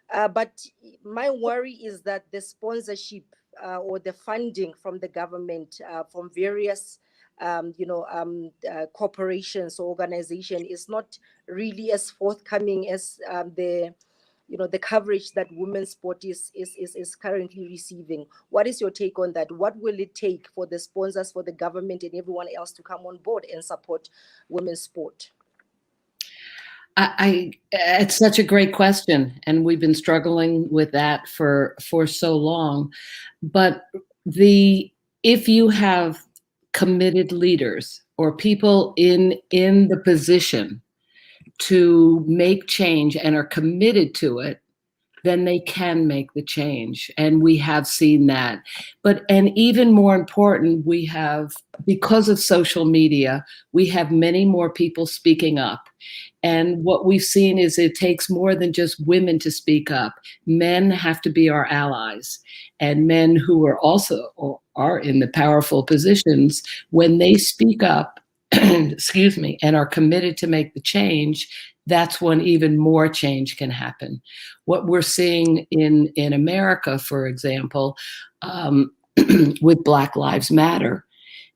But my worry is that the sponsorship or the funding from the government, from various corporations or organizations, is not really as forthcoming as the the coverage that women's sport is currently receiving. What is your take on that? What will it take for the sponsors, for the government, and everyone else to come on board and support women's sport? It's such a great question, and we've been struggling with that for so long. But if you have committed leaders or people in the position to make change and are committed to it, then they can make the change. And we have seen that. And even more important, because of social media, we have many more people speaking up. And what we've seen is it takes more than just women to speak up. Men have to be our allies. And men who are also are in the powerful positions, when they speak up, excuse me, and are committed to make the change, that's when even more change can happen. What we're seeing in America, for example, with Black Lives Matter,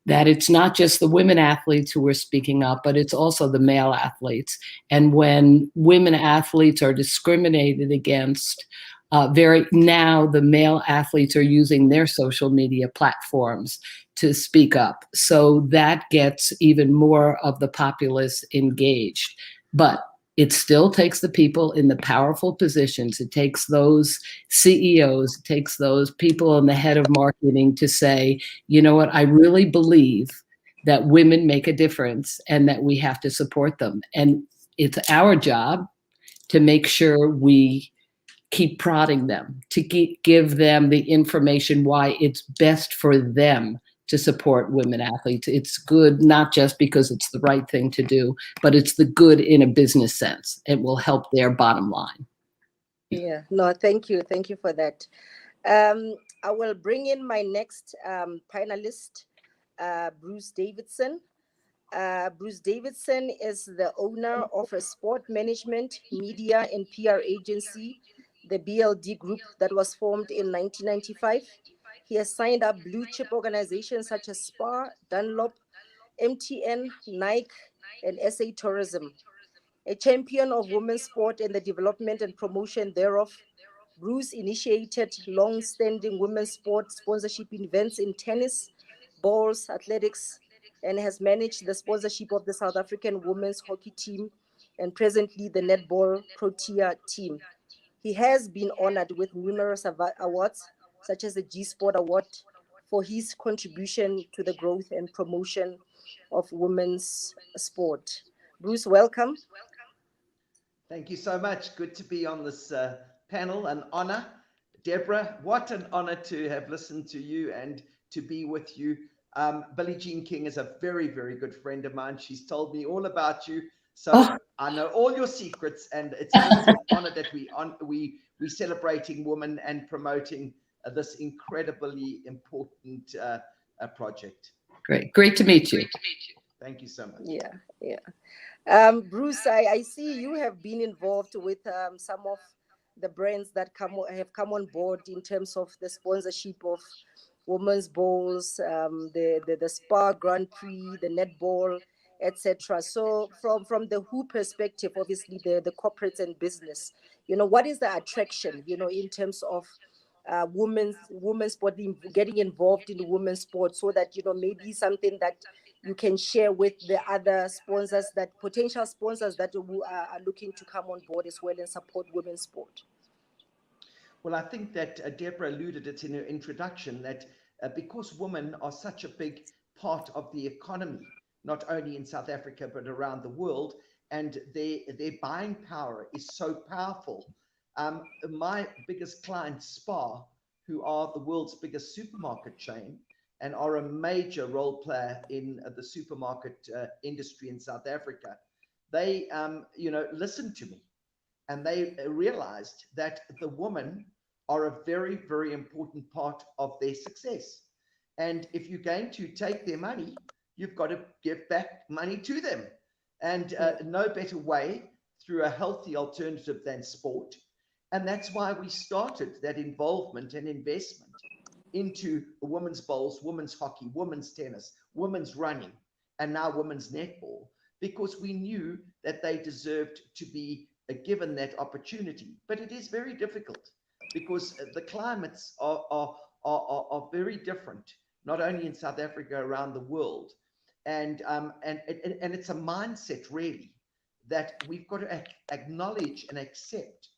that it's not just the women athletes who are speaking up, but it's also the male athletes. And when women athletes are discriminated against, now the male athletes are using their social media platforms to speak up. So that gets even more of the populace engaged. But it still takes the people in the powerful positions. It takes those CEOs, it takes those people in the head of marketing to say, you know what, I really believe that women make a difference and that we have to support them. And it's our job to make sure we keep prodding them, to give them the information why it's best for them to support women athletes. It's good, not just because it's the right thing to do, but it's the good in a business sense. It will help their bottom line. Yeah, no, thank you. Thank you for that. I will bring in my next panelist, Bruce Davidson. Bruce Davidson is the owner of a sport management, media, and PR agency, the BLD Group, that was formed in 1995. He has signed up blue chip organizations such as SPAR, Dunlop, MTN, Nike, and SA Tourism. A champion of women's sport and the development and promotion thereof, Bruce initiated long-standing women's sport sponsorship events in tennis, bowls, athletics, and has managed the sponsorship of the South African women's hockey team and presently the netball Protea team. He has been honored with numerous awards, such as the G Sport Award, for his contribution to the growth and promotion of women's sport. Bruce, welcome. Thank you so much. Good to be on this panel, an honor. Deborah, what an honor to have listened to you and to be with you. Billie Jean King is a very, very good friend of mine. She's told me all about you. So I know all your secrets, and it's an honor that we're celebrating women and promoting this incredibly important project. Great to meet you. Thank you so much. Yeah. Bruce, I see you have been involved with some of the brands that have come on board in terms of the sponsorship of women's bowls, the Spa Grand Prix, the netball, etc. So from the WHO perspective, obviously the corporates and business, what is the attraction, in terms of women's sport, getting involved in the women's sport, so that, maybe something that you can share with the other sponsors, that potential sponsors that are looking to come on board as well and support women's sport? Well, I think that Deborah alluded it in her introduction, that because women are such a big part of the economy, not only in South Africa, but around the world, and their buying power is so powerful. My biggest client, SPAR, who are the world's biggest supermarket chain and are a major role player in the supermarket industry in South Africa, they listened to me, and they realized that the women are a very, very important part of their success. And if you're going to take their money, you've got to give back money to them. And no better way through a healthy alternative than sport. And that's why we started that involvement and investment into women's bowls, women's hockey, women's tennis, women's running, and now women's netball, because we knew that they deserved to be given that opportunity. But it is very difficult because the climates are very different, not only in South Africa, around the world. And it's a mindset, really, that we've got to acknowledge and accept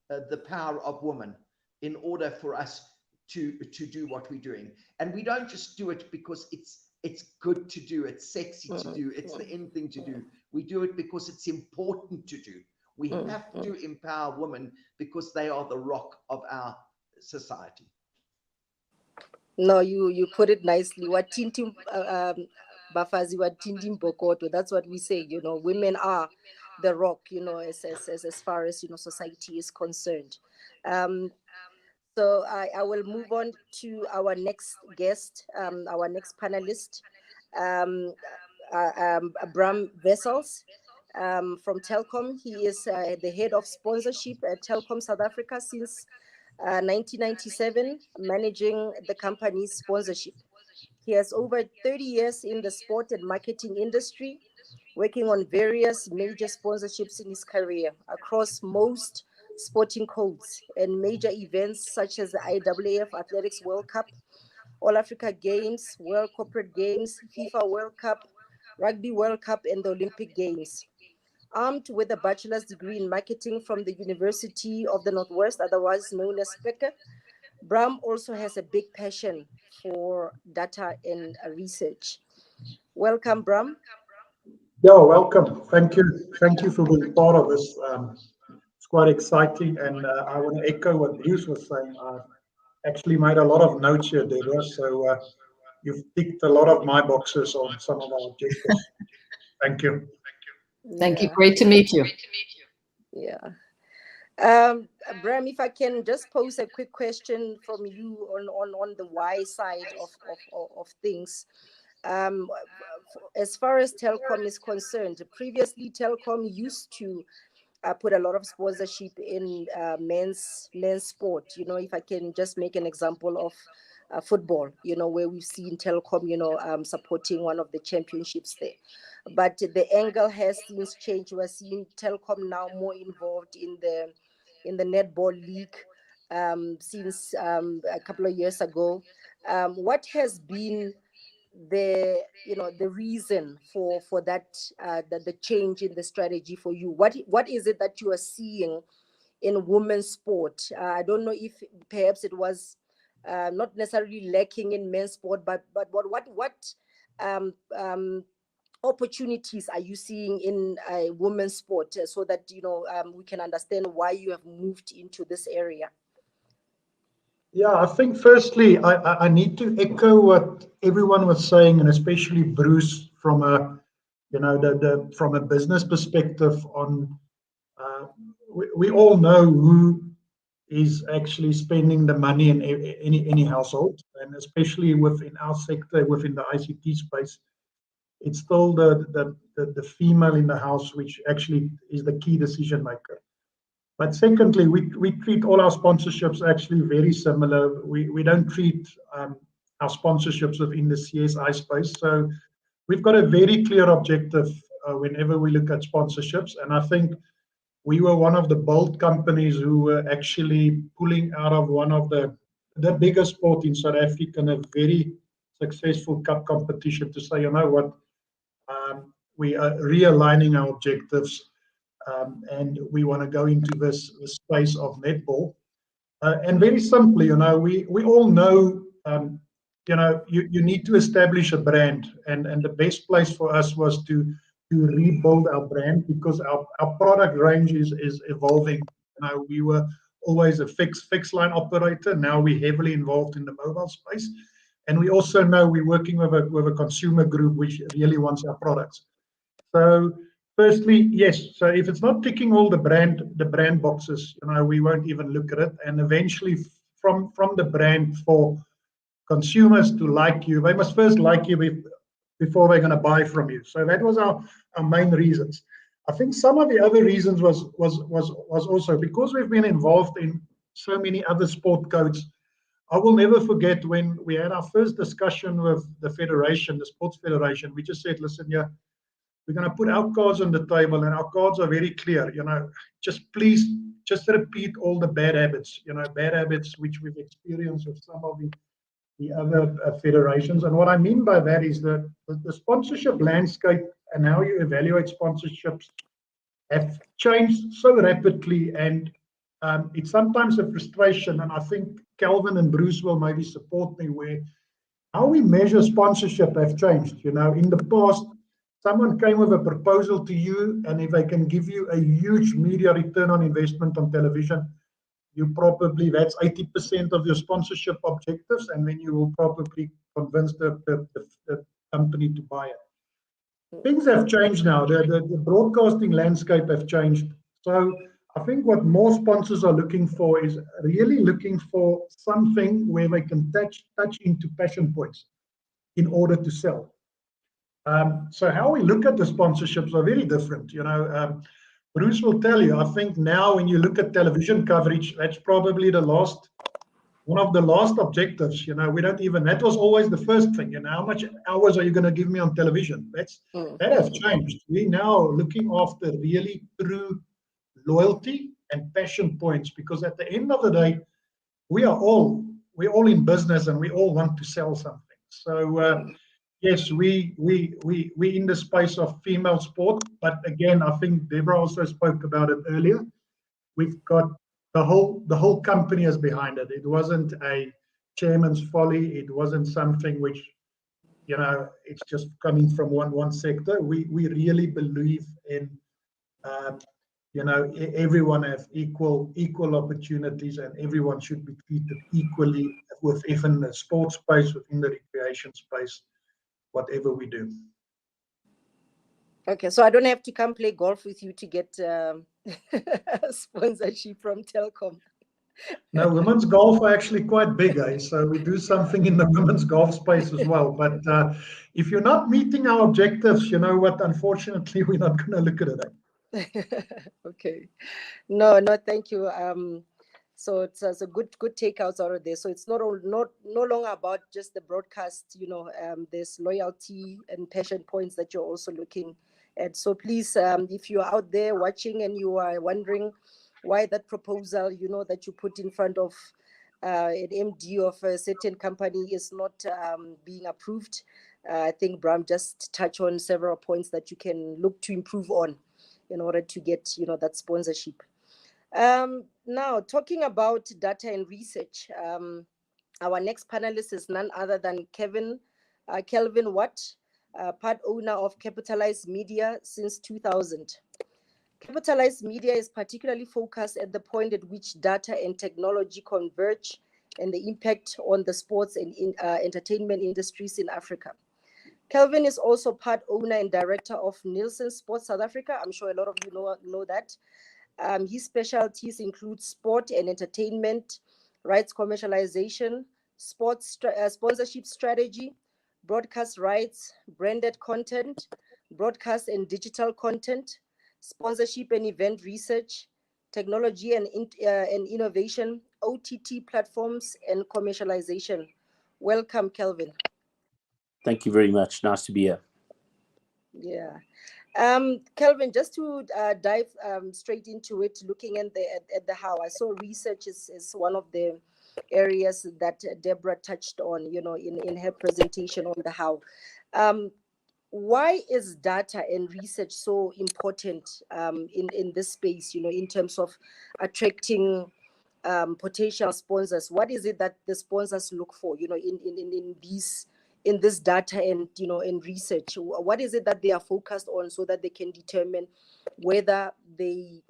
the power of women in order for us to do what we're doing. And we don't just do it because it's good to do, it's sexy to do, it's the in thing to do. We do it because it's important to do. We have to empower women because they are the rock of our society. No, you put it nicely. What Tintim Bafazi, what Tintim Bokoto, that's what we say, you know, women are the rock, you know, as far as, you know, society is concerned. So I will move on to our next guest, our next panelist, Bram Wessels from Telkom. He is the head of sponsorship at Telkom South Africa since 1997, managing the company's sponsorship. He has over 30 years in the sport and marketing industry, working on various major sponsorships in his career across most sporting codes and major events such as the IAAF Athletics World Cup, All Africa Games, World Corporate Games, FIFA World Cup, Rugby World Cup, and the Olympic Games. Armed with a bachelor's degree in marketing from the University of the Northwest, otherwise known as SPECA, Bram also has a big passion for data and research. Welcome, Bram. Yeah, welcome. Thank you. Thank you for being part of this. It's quite exciting, and I want to echo what Bruce was saying. I actually made a lot of notes here, Deborah, so you've ticked a lot of my boxes on some of our objectives. Thank you. Thank you. Great to meet you. Yeah. Bram, if I can just pose a quick question from you on the why side of things. As far as Telkom is concerned, previously Telkom used to put a lot of sponsorship in men's sport. You know, if I can just make an example of football, you know, where we've seen Telkom, you know, supporting one of the championships there. But the angle has since changed. We're seeing Telkom now more involved in the netball league since a couple of years ago. What has been the reason for that the change in the strategy for you? What is it that you are seeing in women's sport? I don't know if perhaps it was not necessarily lacking in men's sport, but what opportunities are you seeing in women's sport so that we can understand why you have moved into this area? Yeah, I think firstly, I need to echo what everyone was saying, and especially Bruce, from a from a business perspective. On we all know who is actually spending the money in any household, and especially within our sector, within the ICT space, it's still the female in the house which actually is the key decision maker. But secondly, we treat all our sponsorships actually very similar. We don't treat our sponsorships within the CSI space. So we've got a very clear objective whenever we look at sponsorships. And I think we were one of the bold companies who were actually pulling out of one of the biggest sport in South Africa in a very successful cup competition to say, you know what, we are realigning our objectives. And we want to go into this space of netball. And very simply, we all know, you need to establish a brand. And the best place for us was to rebuild our brand, because our product range is evolving. We were always a fixed line operator. Now we're heavily involved in the mobile space. And we also know we're working with a consumer group which really wants our products. So firstly, yes. So if it's not ticking all the brand boxes, we won't even look at it. And eventually, from the brand, for consumers to like you, they must first like you before they're going to buy from you. So that was our main reasons. I think some of the other reasons was also because we've been involved in so many other sport codes. I will never forget when we had our first discussion with the federation, the sports federation. We just said, listen, yeah, We're going to put our cards on the table, and our cards are very clear. Just please, just repeat all the bad habits. Bad habits which we've experienced with some of the other federations. And what I mean by that is that the sponsorship landscape and how you evaluate sponsorships have changed so rapidly, and it's sometimes a frustration. And I think Calvin and Bruce will maybe support me where how we measure sponsorship have changed. In the past, someone came with a proposal to you, and if they can give you a huge media return on investment on television, that's 80% of your sponsorship objectives, and then you will probably convince the company to buy it. Things have changed now. The broadcasting landscape have changed. So I think what more sponsors are looking for is really looking for something where they can touch into passion points in order to sell. So how we look at the sponsorships are very different. Bruce will tell you, I think now when you look at television coverage, that's probably one of the last objectives. We don't even, that was always the first thing. How much hours are you going to give me on television? That has changed. We're now looking after really true loyalty and passion points, because at the end of the day, we're all in business and we all want to sell something. So yes, we in the space of female sport, but again, I think Deborah also spoke about it earlier. We've got the whole company is behind it. It wasn't a chairman's folly. It wasn't something which, it's just coming from one sector. We really believe in, everyone has equal opportunities, and everyone should be treated equally within the sports space, within the recreation space, whatever we do. Okay, so I don't have to come play golf with you to get sponsorship from Telkom. No, women's golf are actually quite big, so we do something in the women's golf space as well. But if you're not meeting our objectives, you know what, unfortunately, we're not going to look at it. Okay. No, thank you. So it's a good takeouts out of there. So it's no longer about just the broadcast, there's loyalty and passion points that you're also looking at. So please, if you're out there watching and you are wondering why that proposal, that you put in front of an MD of a certain company is not being approved, I think Bram just touched on several points that you can look to improve on in order to get, that sponsorship. Now, talking about data and research, our next panelist is none other than Kelvin Watt, part owner of Capitalized Media since 2000. Capitalized Media is particularly focused at the point at which data and technology converge and the impact on the sports and entertainment industries in Africa. Kelvin is also part owner and director of Nielsen Sports South Africa. I'm sure a lot of you know that. His specialties include sport and entertainment, rights commercialization, sports sponsorship strategy, broadcast rights, branded content, broadcast and digital content, sponsorship and event research, technology and innovation, OTT platforms, and commercialization. Welcome, Kelvin. Thank you very much. Nice to be here. Yeah. Kelvin, just to dive straight into it, looking at the how, I saw research is one of the areas that Deborah touched on, in her presentation on the how. Why is data and research so important in this space, in terms of attracting potential sponsors? What is it that the sponsors look for, in this data and in research? What is it that they are focused on so that they can determine whether they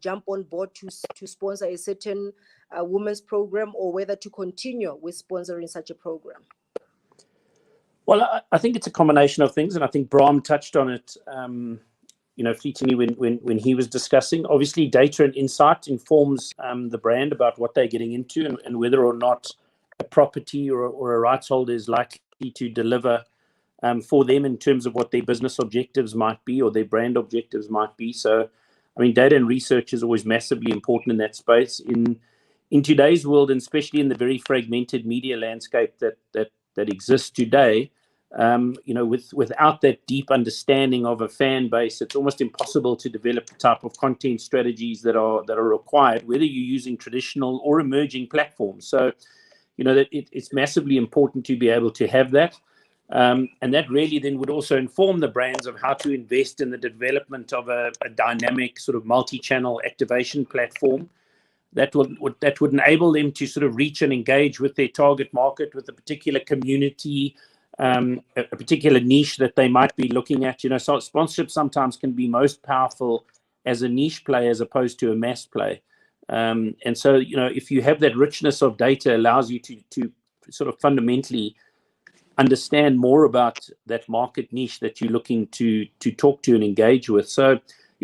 jump on board to sponsor a certain women's program, or whether to continue with sponsoring such a program? Well, I think it's a combination of things, and I think Bram touched on it fleetingly when he was discussing. Obviously, data and insight informs the brand about what they're getting into, and whether or not a property or a rights holder is likely to deliver for them in terms of what their business objectives might be or their brand objectives might be. So, I mean, data and research is always massively important in that space. In today's world, and especially in the very fragmented media landscape that exists today, without that deep understanding of a fan base, it's almost impossible to develop the type of content strategies that are required, whether you're using traditional or emerging platforms. So, that it's massively important to be able to have that. And that really then would also inform the brands of how to invest in the development of a dynamic sort of multi-channel activation platform that would enable them to sort of reach and engage with their target market, with a particular community, a particular niche that they might be looking at. So sponsorship sometimes can be most powerful as a niche play as opposed to a mass play. And so, if you have that richness of data, allows you to sort of fundamentally understand more about that market niche that you're looking to talk to and engage with. So,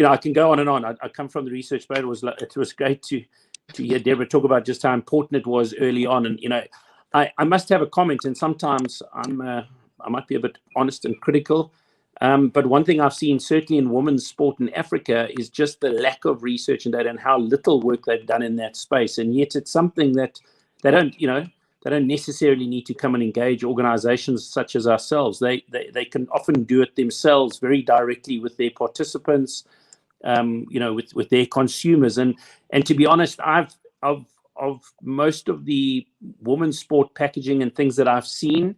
I can go on and on. I come from the research, but it was great to hear Deborah talk about just how important it was early on. And, I must have a comment, and sometimes I might be a bit honest and critical. But one thing I've seen, certainly in women's sport in Africa, is just the lack of research and data and how little work they've done in that space. And yet it's something that they don't necessarily need to come and engage organizations such as ourselves. They can often do it themselves very directly with their participants, with their consumers. And to be honest, of most of the women's sport packaging and things that I've seen,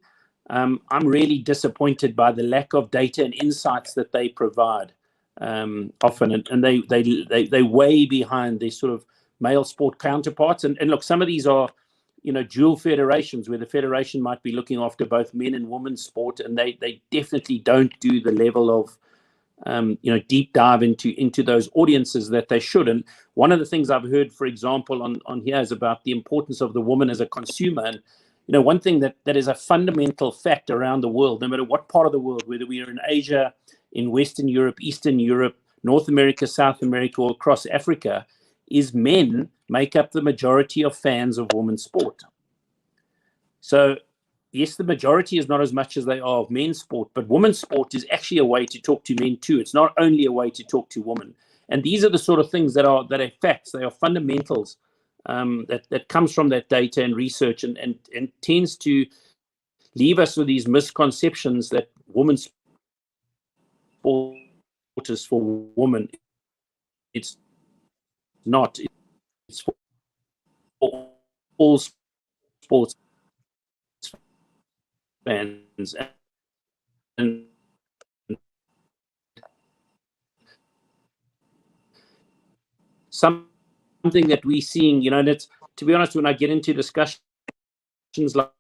I'm really disappointed by the lack of data and insights that they provide often, and they way behind their sort of male sport counterparts. And look, some of these are dual federations where the federation might be looking after both men and women's sport, and they definitely don't do the level of deep dive into those audiences that they should. And one of the things I've heard, for example, on here is about the importance of the woman as a consumer. And one thing that is a fundamental fact around the world, no matter what part of the world, whether we are in Asia, in Western Europe, Eastern Europe, North America, South America, or across Africa, is men make up the majority of fans of women's sport. So yes, the majority is not as much as they are of men's sport, but women's sport is actually a way to talk to men too. It's not only a way to talk to women. And these are the sort of things that are facts. They are fundamentals that comes from that data and research, and tends to leave us with these misconceptions that women's sport is for women. It's not. It's for all sports fans. And something that we're seeing, that's, to be honest, when I get into discussions like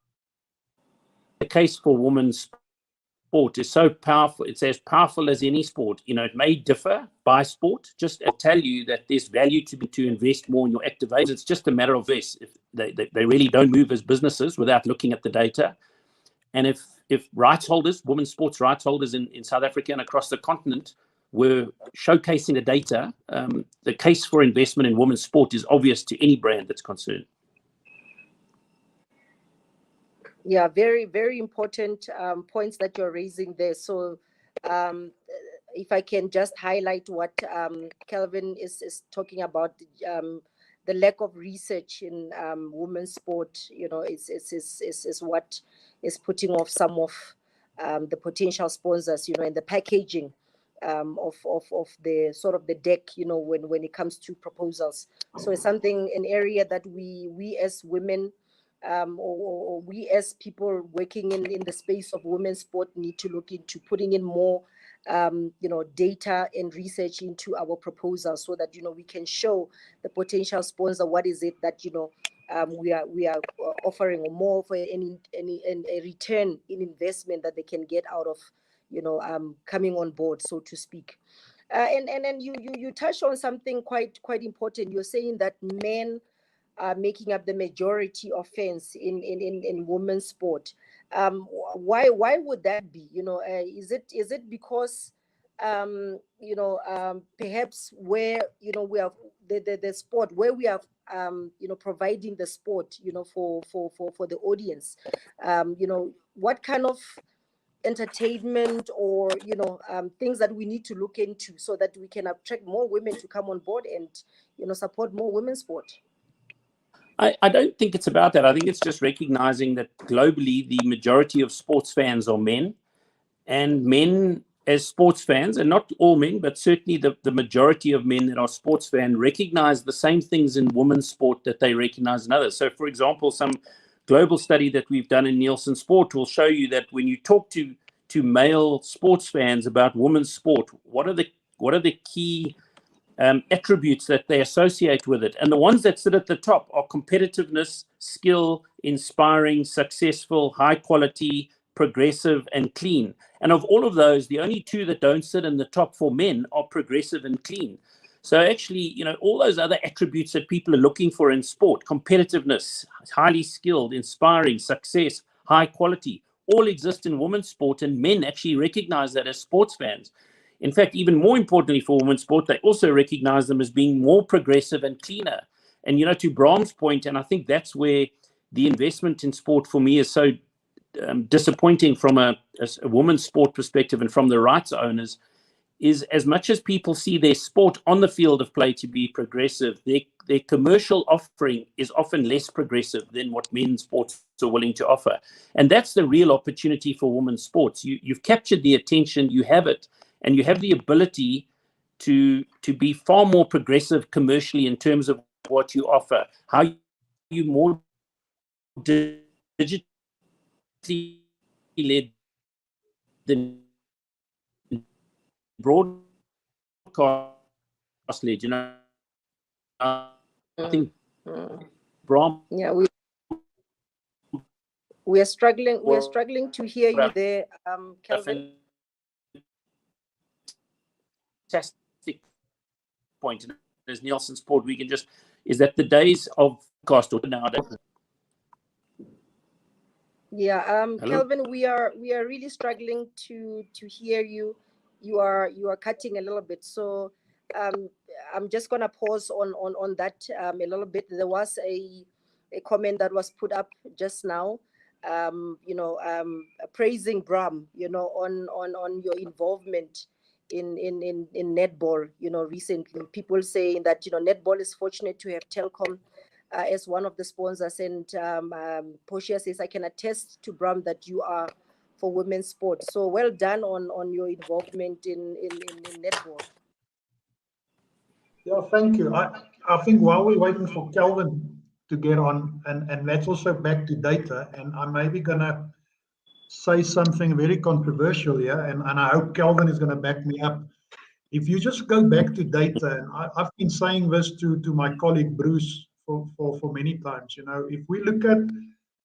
the case for women's sport is so powerful. It's as powerful as any sport. It may differ by sport. Just to tell you that there's value to invest more in your activators. It's just a matter of this. If they really don't move as businesses without looking at the data. And if rights holders, women's sports rights holders in South Africa and across the continent were showcasing the data, the case for investment in women's sport is obvious to any brand that's concerned. Yeah, very, very important points that you're raising there. So if I can just highlight what Kelvin is talking about, the lack of research in women's sport, is what is putting off some of the potential sponsors, and the packaging of the sort of the deck, when it comes to proposals. So it's something, an area that we as women, or we as people working in the space of women's sport need to look into putting in more data and research into our proposals, so that we can show the potential sponsor what is it that we are offering, or more for a return in investment that they can get out of coming on board, so to speak. And then you touched on something quite important. You're saying that men are making up the majority of fans in women's sport. Why would that be? Is it because perhaps where we have the sport, where we have providing the sport for the audience, what kind of entertainment or things that we need to look into so that we can attract more women to come on board and support more women's sport? I don't think it's about that. I think it's just recognizing that globally the majority of sports fans are men, and men as sports fans, and not all men, but certainly the majority of men that are sports fans recognize the same things in women's sport that they recognize in others. So, for example, some global study that we've done in Nielsen Sport will show you that when you talk to male sports fans about women's sport, what are the key attributes that they associate with it? And the ones that sit at the top are competitiveness, skill, inspiring, successful, high quality, progressive, and clean. And of all of those, the only two that don't sit in the top for men are progressive and clean. So actually, all those other attributes that people are looking for in sport, competitiveness, highly skilled, inspiring, success, high quality, all exist in women's sport, and men actually recognize that as sports fans. In fact, even more importantly for women's sport, they also recognize them as being more progressive and cleaner. And, to Bram's point, and I think that's where the investment in sport for me is so disappointing from a women's sport perspective and from the rights owners, is as much as people see their sport on the field of play to be progressive, their commercial offering is often less progressive than what men's sports are willing to offer. And that's the real opportunity for women's sports. You've captured the attention, you have it, and you have the ability to be far more progressive commercially in terms of what you offer, how you more digitally led than broadcast led. I think Bram. Yeah, we are struggling. We are struggling to hear you there, Kelvin. Fantastic point. As Nielsen Sport, we can is that the days of cost or nowadays. Yeah, Kelvin, we are really struggling to hear you. You are cutting a little bit. So I'm just gonna pause on that a little bit. There was a comment that was put up just now, praising Bram, on your involvement in netball, recently. People saying that, netball is fortunate to have Telkom as one of the sponsors. And Portia says, I can attest to Bram that you are for women's sport. So well done on your involvement in netball. Yeah, thank you. I think while we're waiting for Kelvin to get on, and that's also back to data, and I'm maybe going to say something very controversial here, and I hope Kelvin is going to back me up. If you just go back to data, and I've been saying this to my colleague Bruce for many times, if we look at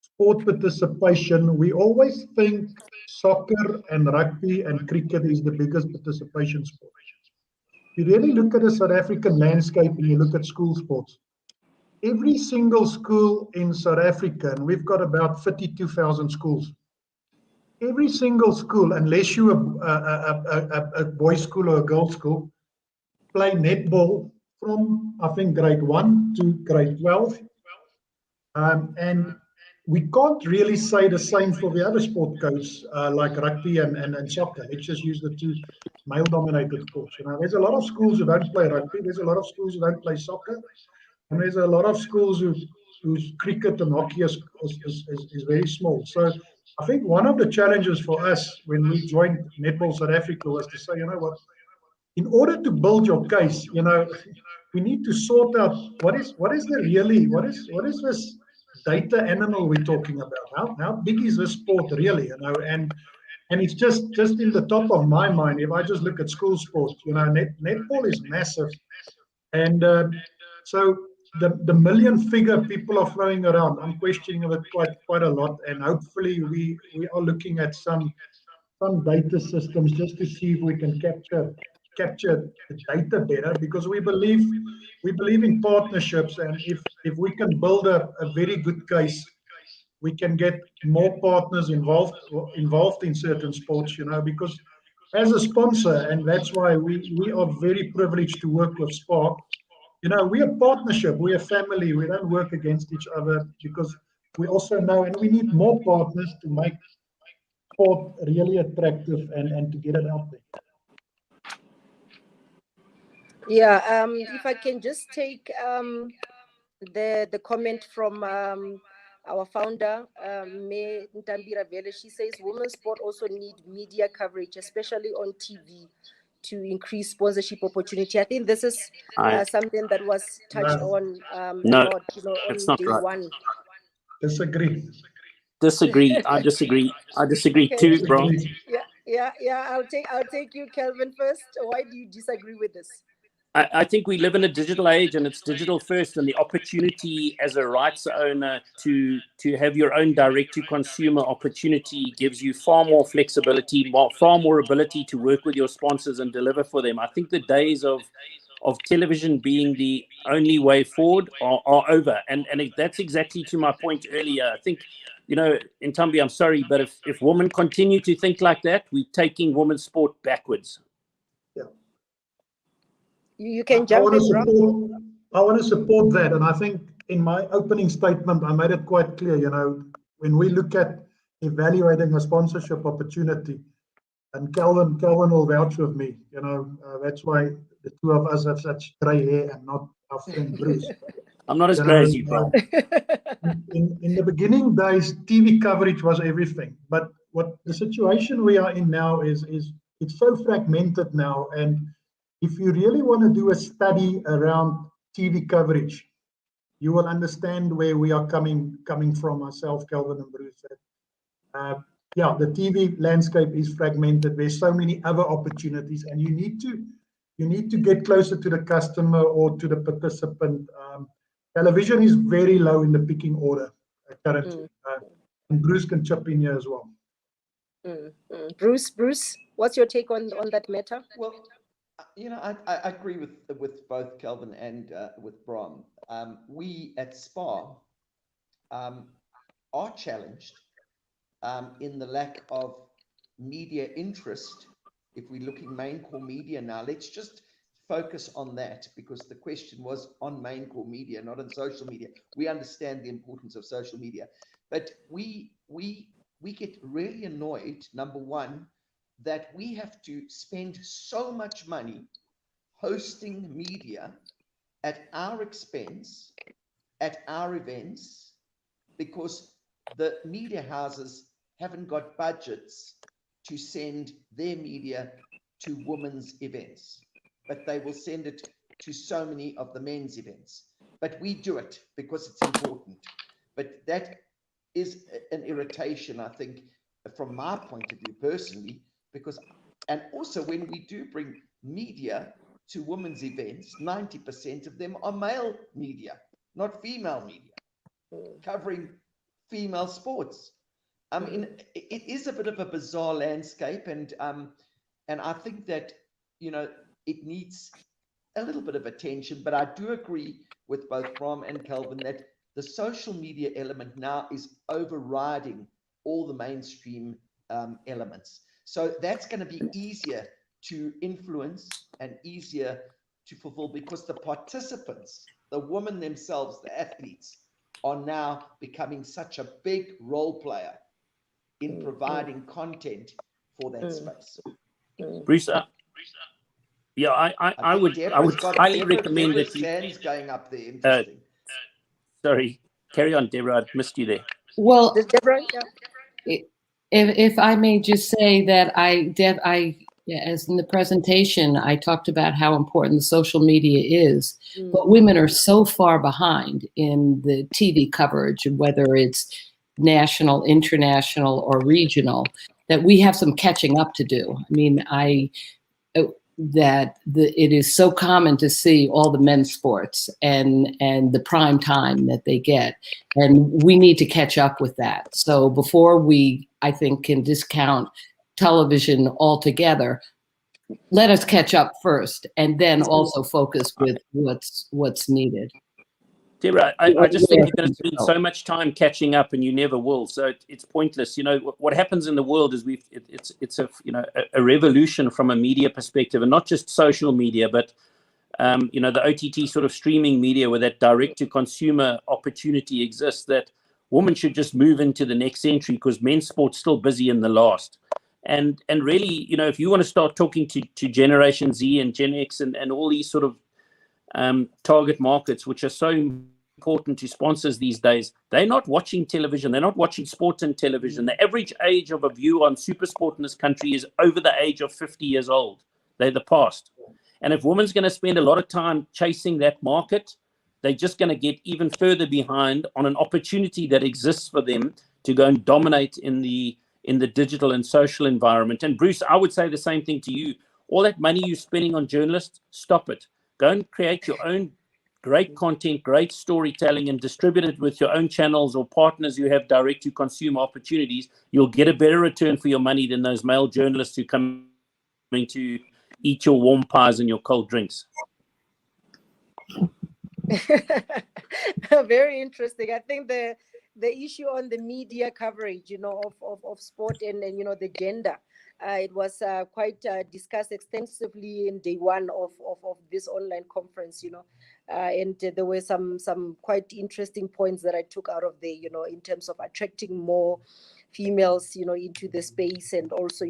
sport participation, we always think soccer and rugby and cricket is the biggest participation sport. If you really look at the South African landscape and you look at school sports, every single school in South Africa, and we've got about 32,000 schools, every single school, unless you're a boys' school or a girls' school, play netball from, I think, grade 1 to grade 12. And we can't really say the same for the other sport codes like rugby and soccer. Let's just use the two male-dominated sports. There's a lot of schools who don't play rugby. There's a lot of schools who don't play soccer. And there's a lot of schools whose cricket and hockey is very small. So I think one of the challenges for us when we joined Netball South Africa was to say, you know what, in order to build your case, we need to sort out what is this data animal we're talking about? How big is this sport really? And it's just in the top of my mind. If I just look at school sport, netball is massive, and so the million figure people are throwing around, I'm questioning it quite a lot, and hopefully we are looking at some data systems just to see if we can capture the data better, because we believe in partnerships, and if we can build a very good case, we can get more partners involved in certain sports, because as a sponsor, and that's why we are very privileged to work with Spark. We're a partnership, we're a family, we don't work against each other, because we also know, and we need more partners to make sport really attractive and to get it out there. Yeah, if I can just take the comment from our founder, May Ntambira Vele. She says women's sport also need media coverage, especially on TV, to increase sponsorship opportunity. I think this is something that was touched on No, about, it's on not day right. one. Disagree. I disagree too, bro. Yeah. I'll take you, Kelvin, first. Why do you disagree with this? I think we live in a digital age, and it's digital first, and the opportunity as a rights owner to have your own direct-to-consumer opportunity gives you far more flexibility, far more ability to work with your sponsors and deliver for them. I think the days of television being the only way forward are over, and that's exactly to my point earlier. I think, Ntambi, I'm sorry, but if women continue to think like that, we're taking women's sport backwards. You can jump in, bro. I want to support that, and I think in my opening statement I made it quite clear. When we look at evaluating a sponsorship opportunity, and Kelvin will vouch with me. That's why the two of us have such grey hair and not our friend Bruce. I'm not as grey as you, bro. In the beginning days, TV coverage was everything, but what the situation we are in now is it's so fragmented now, and if you really want to do a study around TV coverage, you will understand where we are coming from, myself, Kelvin, and Bruce. The TV landscape is fragmented. There's so many other opportunities, and you need to get closer to the customer or to the participant. Television is very low in the picking order currently, and Bruce can chip in here as well. Bruce, what's your take on that matter? Well, I agree with both Kelvin and with Bram. We at SPA are challenged in the lack of media interest. If we're looking main core media now, let's just focus on that, because the question was on main core media, not on social media. We understand the importance of social media, but we get really annoyed, number one, that we have to spend so much money hosting media at our expense, at our events, because the media houses haven't got budgets to send their media to women's events, but they will send it to so many of the men's events. But we do it because it's important. But that is an irritation, I think, from my point of view personally, because, and also when we do bring media to women's events, 90% of them are male media, not female media, covering female sports. I mean, it is a bit of a bizarre landscape, and I think that, it needs a little bit of attention, but I do agree with both Bram and Kelvin that the social media element now is overriding all the mainstream elements. So that's going to be easier to influence and easier to fulfill, because the participants, the women themselves, the athletes, are now becoming such a big role player in providing content for that space. Bruce, I would highly recommend that you. Hands going up there. Interesting. Sorry, carry on, Deborah. I missed you there. Well, Deborah, if I may just say that as in the presentation, I talked about how important the social media is, but women are so far behind in the TV coverage, whether it's national, international, or regional, that we have some catching up to do. I mean, it is so common to see all the men's sports and the prime time that they get, and we need to catch up with that. So before we, I think, can discount television altogether, let us catch up first, and then also focus with what's needed. Deborah, I just think you're going to spend so much time catching up, and you never will. So it's pointless. What happens in the world is it's a revolution from a media perspective, and not just social media, but the OTT sort of streaming media, where that direct to consumer opportunity exists. That women should just move into the next century, because men's sport's still busy in the last. And really, if you want to start talking to Generation Z and Gen X and all these sort of target markets, which are so important to sponsors these days. They're not watching television. They're not watching sport and television. The average age of a view on super sport in this country is over the age of 50 years old. They're the past. And if women's going to spend a lot of time chasing that market, they're just going to get even further behind on an opportunity that exists for them to go and dominate in the digital and social environment. And Bruce, I would say the same thing to you. All that money you're spending on journalists, stop it. Go and create your own great content, great storytelling, and distribute it with your own channels or partners you have direct to consumer opportunities. You'll get a better return for your money than those male journalists who come to eat your warm pies and your cold drinks. Very interesting. I think the issue on the media coverage, of sport and the gender, it was quite discussed extensively in day one of this online conference, and there were some quite interesting points that I took out of there, in terms of attracting more females, into the space. And also,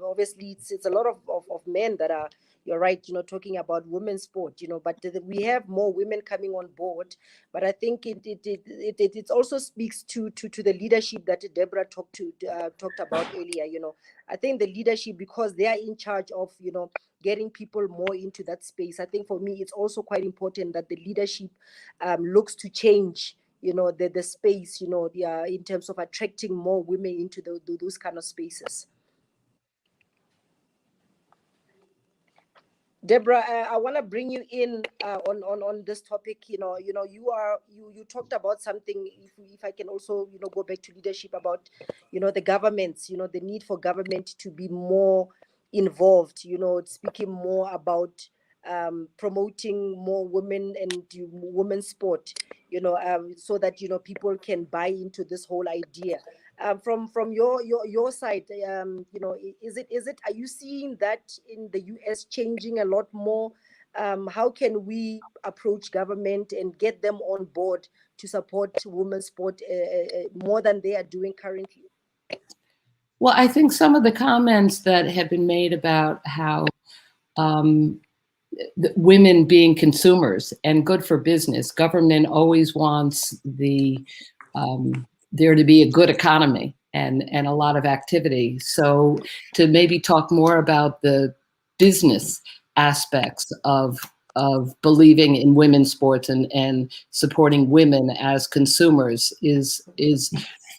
obviously it's a lot of men that are, you're right, talking about women's sport, but we have more women coming on board. But I think it also speaks to the leadership that Deborah talked about earlier. I think the leadership, because they are in charge of, getting people more into that space. I think for me, it's also quite important that the leadership looks to change, the space, in terms of attracting more women into those kind of spaces. Deborah, I want to bring you in on this topic. You talked about something. If I can also go back to leadership about the governments, the need for government to be more involved. Speaking more about promoting more women and women's sport. So that people can buy into this whole idea. From your side, is it? Are you seeing that in the US changing a lot more? How can we approach government and get them on board to support women's sport more than they are doing currently? Well, I think some of the comments that have been made about how women being consumers and good for business, government always wants there to be a good economy and a lot of activity. So to maybe talk more about the business aspects of believing in women's sports and supporting women as consumers is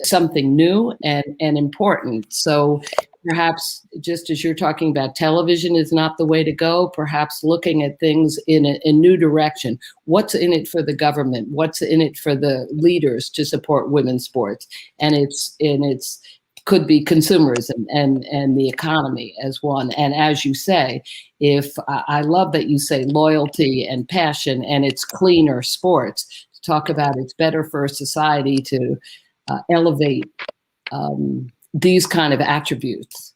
something new and important. So perhaps just as you're talking about, television is not the way to go, perhaps looking at things in a new direction. What's in it for the government? What's in it for the leaders to support women's sports? And it's could be consumers and the economy as one. And as you say, if I love that you say loyalty and passion and it's cleaner sports, talk about it's better for society to elevate these kind of attributes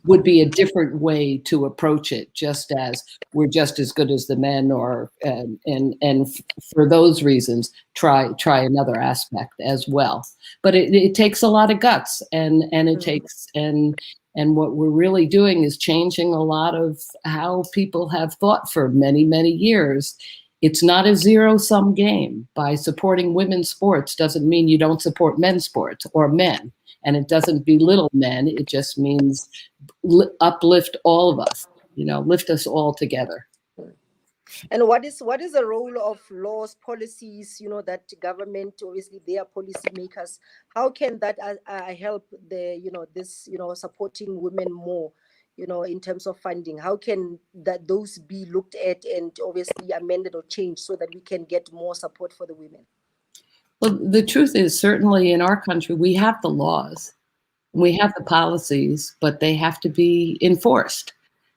would be a different way to approach it, just as we're just as good as the men, or and for those reasons try another aspect as well. But it takes a lot of guts, and it takes and what we're really doing is changing a lot of how people have thought for many years. It's not a zero-sum game. By supporting women's sports doesn't mean you don't support men's sports or men. And it doesn't belittle men. It just means uplift all of us, lift us all together. And what is the role of laws, policies, that government, obviously they are policy makers. How can that help this, supporting women more, in terms of funding? How can those be looked at and obviously amended or changed so that we can get more support for the women? Well, the truth is, certainly in our country, we have the laws, we have the policies, but they have to be enforced.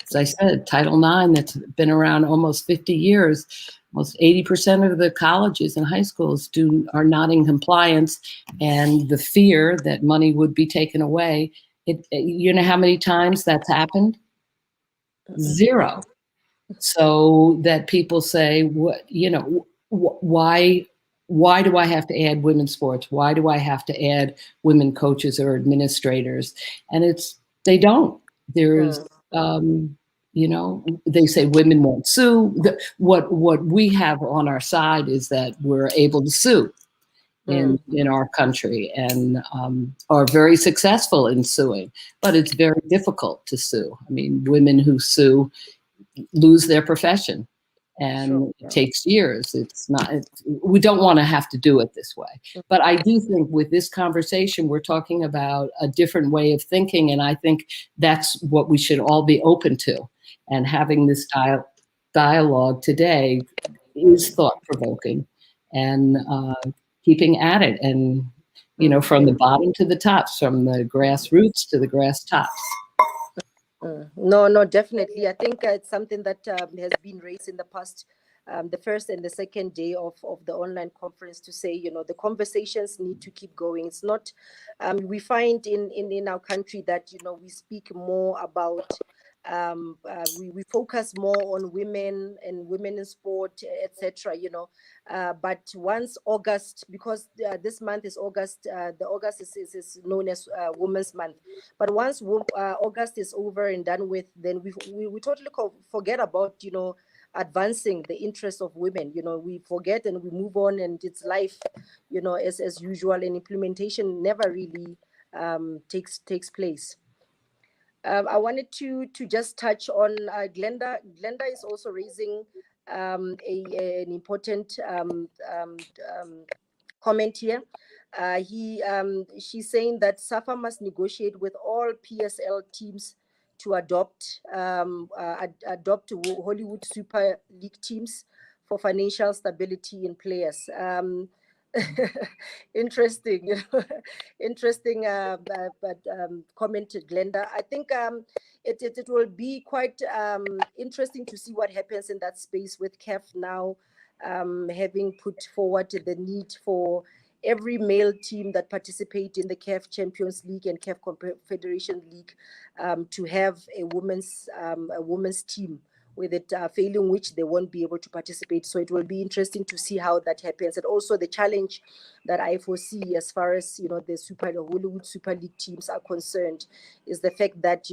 As I said, Title IX, that's been around almost 50 years, almost 80% of the colleges and high schools are not in compliance, and the fear that money would be taken away, you know how many times that's happened? Zero. So that people say, why do I have to add women's sports? Why do I have to add women coaches or administrators? And they don't. There's, You know, they say women won't sue. What we have on our side is that we're able to sue in our country, and are very successful in suing. But it's very difficult to sue. I mean, women who sue lose their profession, and it takes years. We don't want to have to do it this way. But I do think with this conversation, we're talking about a different way of thinking, and I think that's what we should all be open to. And having this dialogue today is thought-provoking, and keeping at it, and from the bottom to the tops, from the grassroots to the grass tops. No, definitely. I think it's something that has been raised in the past, the first and the second day of the online conference, to say, the conversations need to keep going. It's not, we find in our country that, we speak more about, we focus more on women and women in sport, etc. But once August, because this month is August, the August is known as Women's Month. But once August is over and done with, then we totally forget about advancing the interests of women. We forget and we move on, and it's life, as usual, and implementation never really takes place. I wanted to just touch on Glenda. Glenda is also raising an important comment here. She's saying that SAFA must negotiate with all PSL teams to adopt Hollywood Super League teams for financial stability in players. Interesting, interesting comment, Glenda. I think it will be quite interesting to see what happens in that space with CAF now having put forward the need for every male team that participate in the CAF Champions League and CAF Confederation League to have a women's team, with it failing which they won't be able to participate. So it will be interesting to see how that happens. And also the challenge that I foresee as far as the Hollywood Super League teams are concerned is the fact that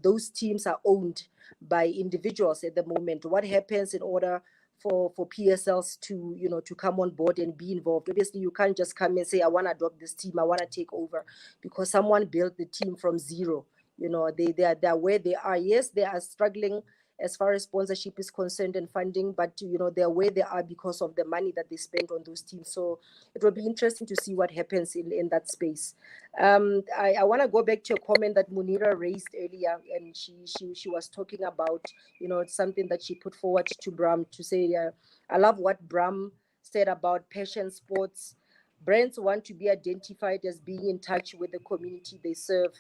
those teams are owned by individuals at the moment. What happens in order for PSLs to come on board and be involved? Obviously, you can't just come and say, I want to adopt this team, I want to take over, because someone built the team from zero. They are where they are. Yes, they are struggling as far as sponsorship is concerned and funding, but they're where they are because of the money that they spend on those teams. So it will be interesting to see what happens in that space. I want to go back to a comment that Munira raised earlier, and she was talking about something that she put forward to Bram, to say I love what Bram said about passion sports. Brands want to be identified as being in touch with the community they serve,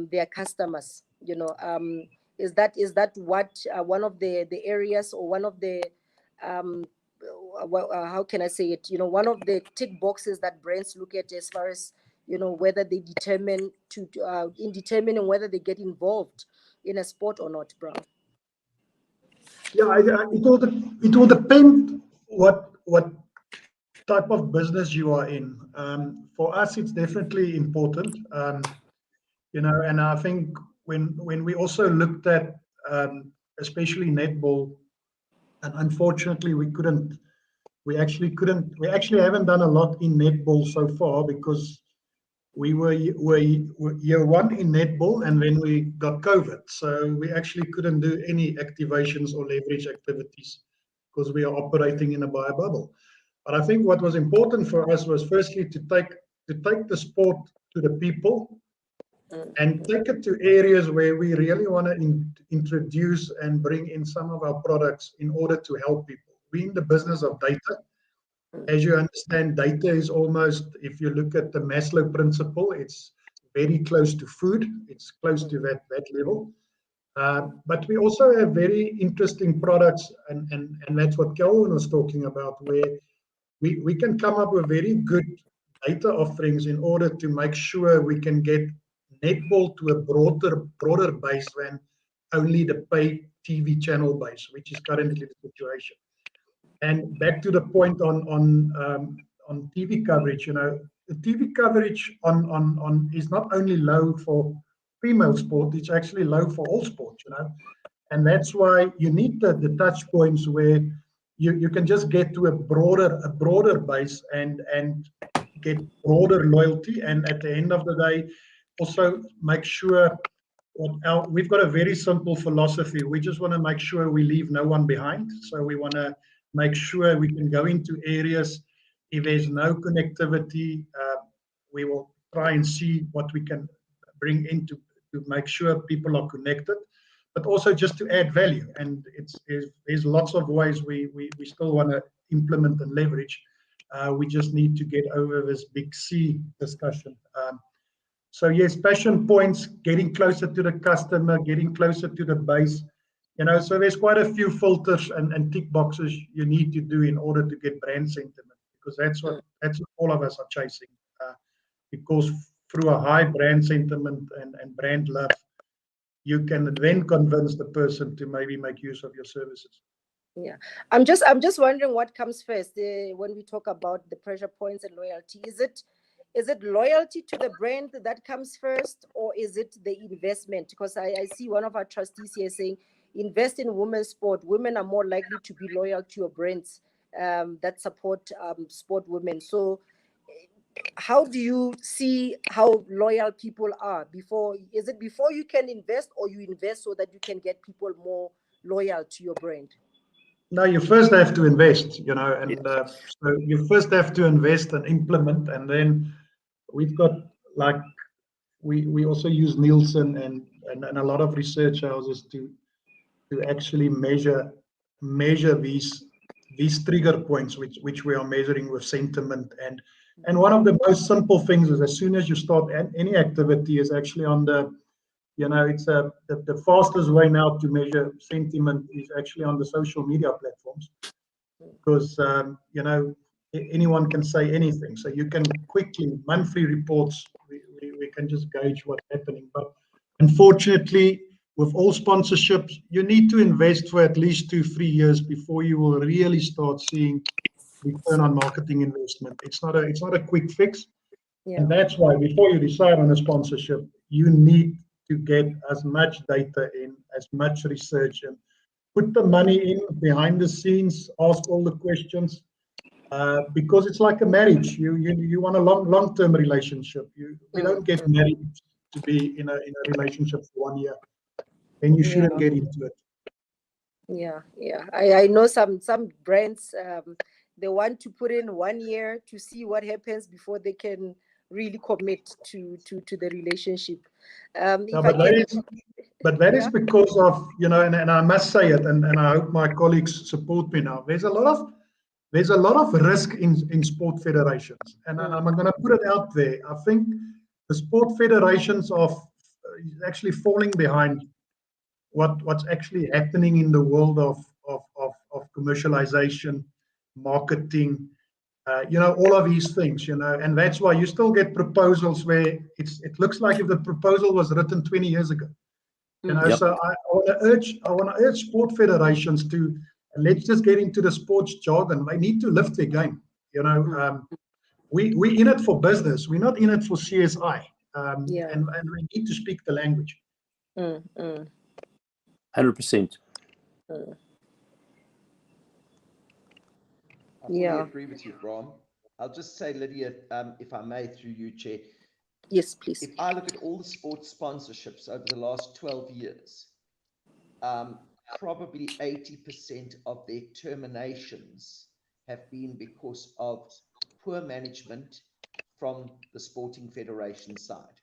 their customers. Is that what one of the areas, or one of the how can I say it? One of the tick boxes that brands look at as far as whether they determine in determining whether they get involved in a sport or not, Brown? Yeah, it will depend what type of business you are in. For us, it's definitely important. And I think when we also looked at especially netball, and unfortunately we actually haven't done a lot in netball so far, because we were year one in netball, and then we got COVID, so we actually couldn't do any activations or leverage activities because we are operating in a bio bubble. But I think what was important for us was firstly to take the sport to the people, and take it to areas where we really want to introduce and bring in some of our products in order to help people. We're in the business of data. As you understand, data is almost, if you look at the Maslow principle, it's very close to food. It's close to that level. But we also have very interesting products, and that's what Kelvin was talking about, where we can come up with very good data offerings in order to make sure we can get netball to a broader base than only the pay TV channel base, which is currently the situation. And back to the point on TV coverage, the TV coverage on is not only low for female sport; it's actually low for all sports. And that's why you need the touch points where you can just get to a broader base and get broader loyalty. And at the end of the day, also make sure we've got a very simple philosophy. We just want to make sure we leave no one behind. So we want to make sure we can go into areas. If there's no connectivity, we will try and see what we can bring into to make sure people are connected, but also just to add value. And there's lots of ways we still want to implement and leverage. We just need to get over this big C discussion. So yes, passion points, getting closer to the customer, getting closer to the base. So there's quite a few filters and tick boxes you need to do in order to get brand sentiment, because that's what all of us are chasing. Because through a high brand sentiment and brand love, you can then convince the person to maybe make use of your services. Yeah, I'm just wondering what comes first when we talk about the pressure points and loyalty. Is it loyalty to the brand that comes first, or is it the investment? Because I see one of our trustees here saying, invest in women's sport. Women are more likely to be loyal to your brands that support sport women. So how do you see how loyal people are? Is it before you can invest, or you invest so that you can get people more loyal to your brand? No, you first have to invest, and so you first have to invest and implement, and then we've got, like, we also use Nielsen and a lot of research houses to actually measure these trigger points, which we are measuring with sentiment. And one of the most simple things is, as soon as you start any activity, is actually on the, it's the fastest way now to measure sentiment is actually on the social media platforms, because anyone can say anything. So you can quickly, monthly reports, we can just gauge what's happening. But unfortunately, with all sponsorships, you need to invest for at least 2-3 years before you will really start seeing return on marketing investment. It's not a quick fix. Yeah. And that's why before you decide on a sponsorship, you need to get as much data in, as much research in, put the money in behind the scenes, ask all the questions, because it's like a marriage. You want a long-term relationship. We don't get married to be in a relationship for 1 year. Then you shouldn't get into it. Yeah. I know some brands, they want to put in 1 year to see what happens before they can really commit to the relationship. But that is because of, and I must say it, and I hope my colleagues support me now. There's a lot of risk in sport federations, and I'm going to put it out there. I think the sport federations are actually falling behind what's actually happening in the world of commercialization, marketing, all of these things, and that's why you still get proposals where it looks like if the proposal was written 20 years ago. So I want to urge sport federations to, let's just get into the sports jargon. They need to lift their game. We're in it for business. We're not in it for CSI. And we need to speak the language. 100%. I fully agree with you, Bram. I'll just say, Lydia, if I may, through you, Chair. Yes, please. If I look at all the sports sponsorships over the last 12 years, probably 80% of their terminations have been because of poor management from the sporting federation side.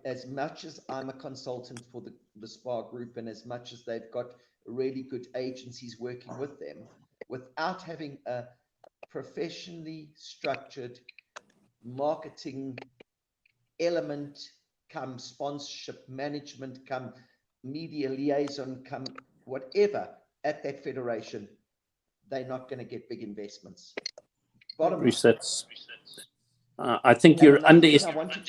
As much as I'm a consultant for the SPA group, and as much as they've got really good agencies working with them, without having a professionally structured marketing element, come sponsorship management, come media liaison, come whatever at that federation, they're not going to get big investments. Bottom line. I think you're underestimating.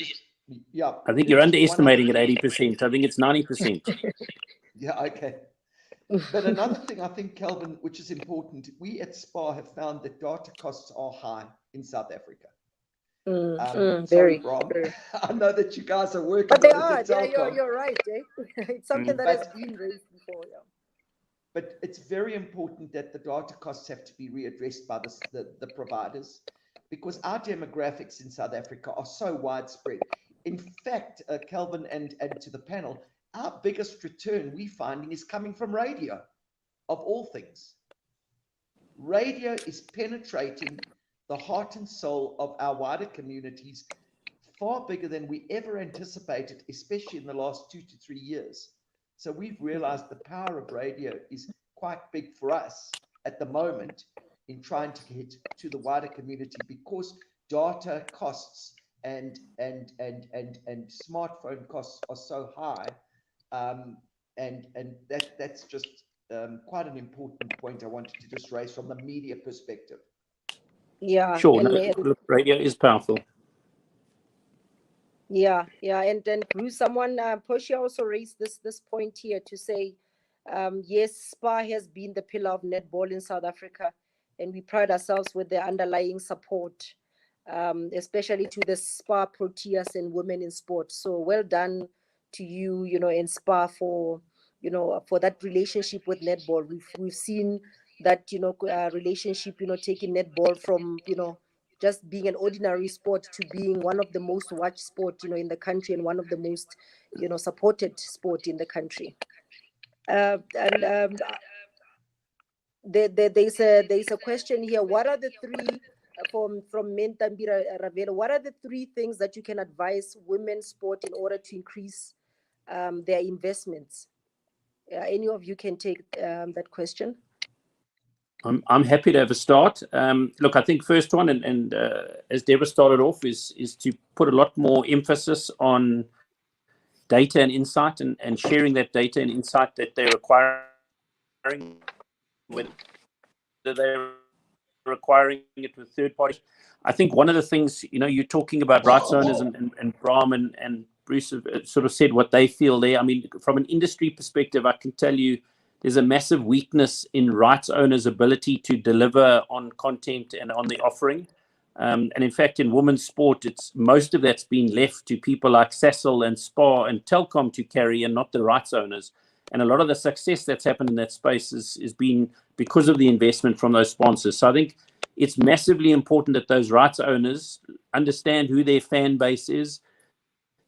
I think you're underestimating at 80%. I think it's 90%. Yeah, okay. But another thing I think, Kelvin, which is important, we at SPA have found that data costs are high in South Africa. Sorry, Very, Brom. very. I know that you guys are working But they on it are. at Yeah, Telkom. you're right, eh? It's something that has been raised before. Yeah. But it's very important that the data costs have to be readdressed by the providers, because our demographics in South Africa are so widespread. In fact, Kelvin and to the panel, our biggest return we're finding is coming from radio, of all things. Radio is penetrating the heart and soul of our wider communities far bigger than we ever anticipated, especially in the last 2 to 3 years. So we've realized the power of radio is quite big for us at the moment in trying to get to the wider community, because data costs and smartphone costs are so high, and that's just quite an important point I wanted to just raise from the media perspective. Yeah. Sure, And no, radio is powerful. yeah, and then Bruce, someone Portia also raised this point here to say, yes, SPA has been the pillar of netball in South Africa, and we pride ourselves with the underlying support, especially to the SPA Proteas and women in sport. So well done to you, in SPA for that relationship with netball. We've seen that relationship, taking netball from just being an ordinary sport to being one of the most watched sport, in the country, and one of the most, supported sport in the country. And there's a question here. What are the three from Mentambira Ravelo? What are the three things that you can advise women's sport in order to increase their investments? Any of you can take that question. I'm happy to have a start. Look, I think first one, and as Deborah started off, is to put a lot more emphasis on data and insight, and sharing that data and insight that they're acquiring, whether they're acquiring it with third parties. I think one of the things, you're talking about rights owners, and Bram and Bruce have sort of said what they feel there. I mean, from an industry perspective, I can tell you there's a massive weakness in rights owners' ability to deliver on content and on the offering. And in fact, in women's sport, most of that's been left to people like Sasol and SPA and Telkom to carry, and not the rights owners. And a lot of the success that's happened in that space is been because of the investment from those sponsors. So I think it's massively important that those rights owners understand who their fan base is,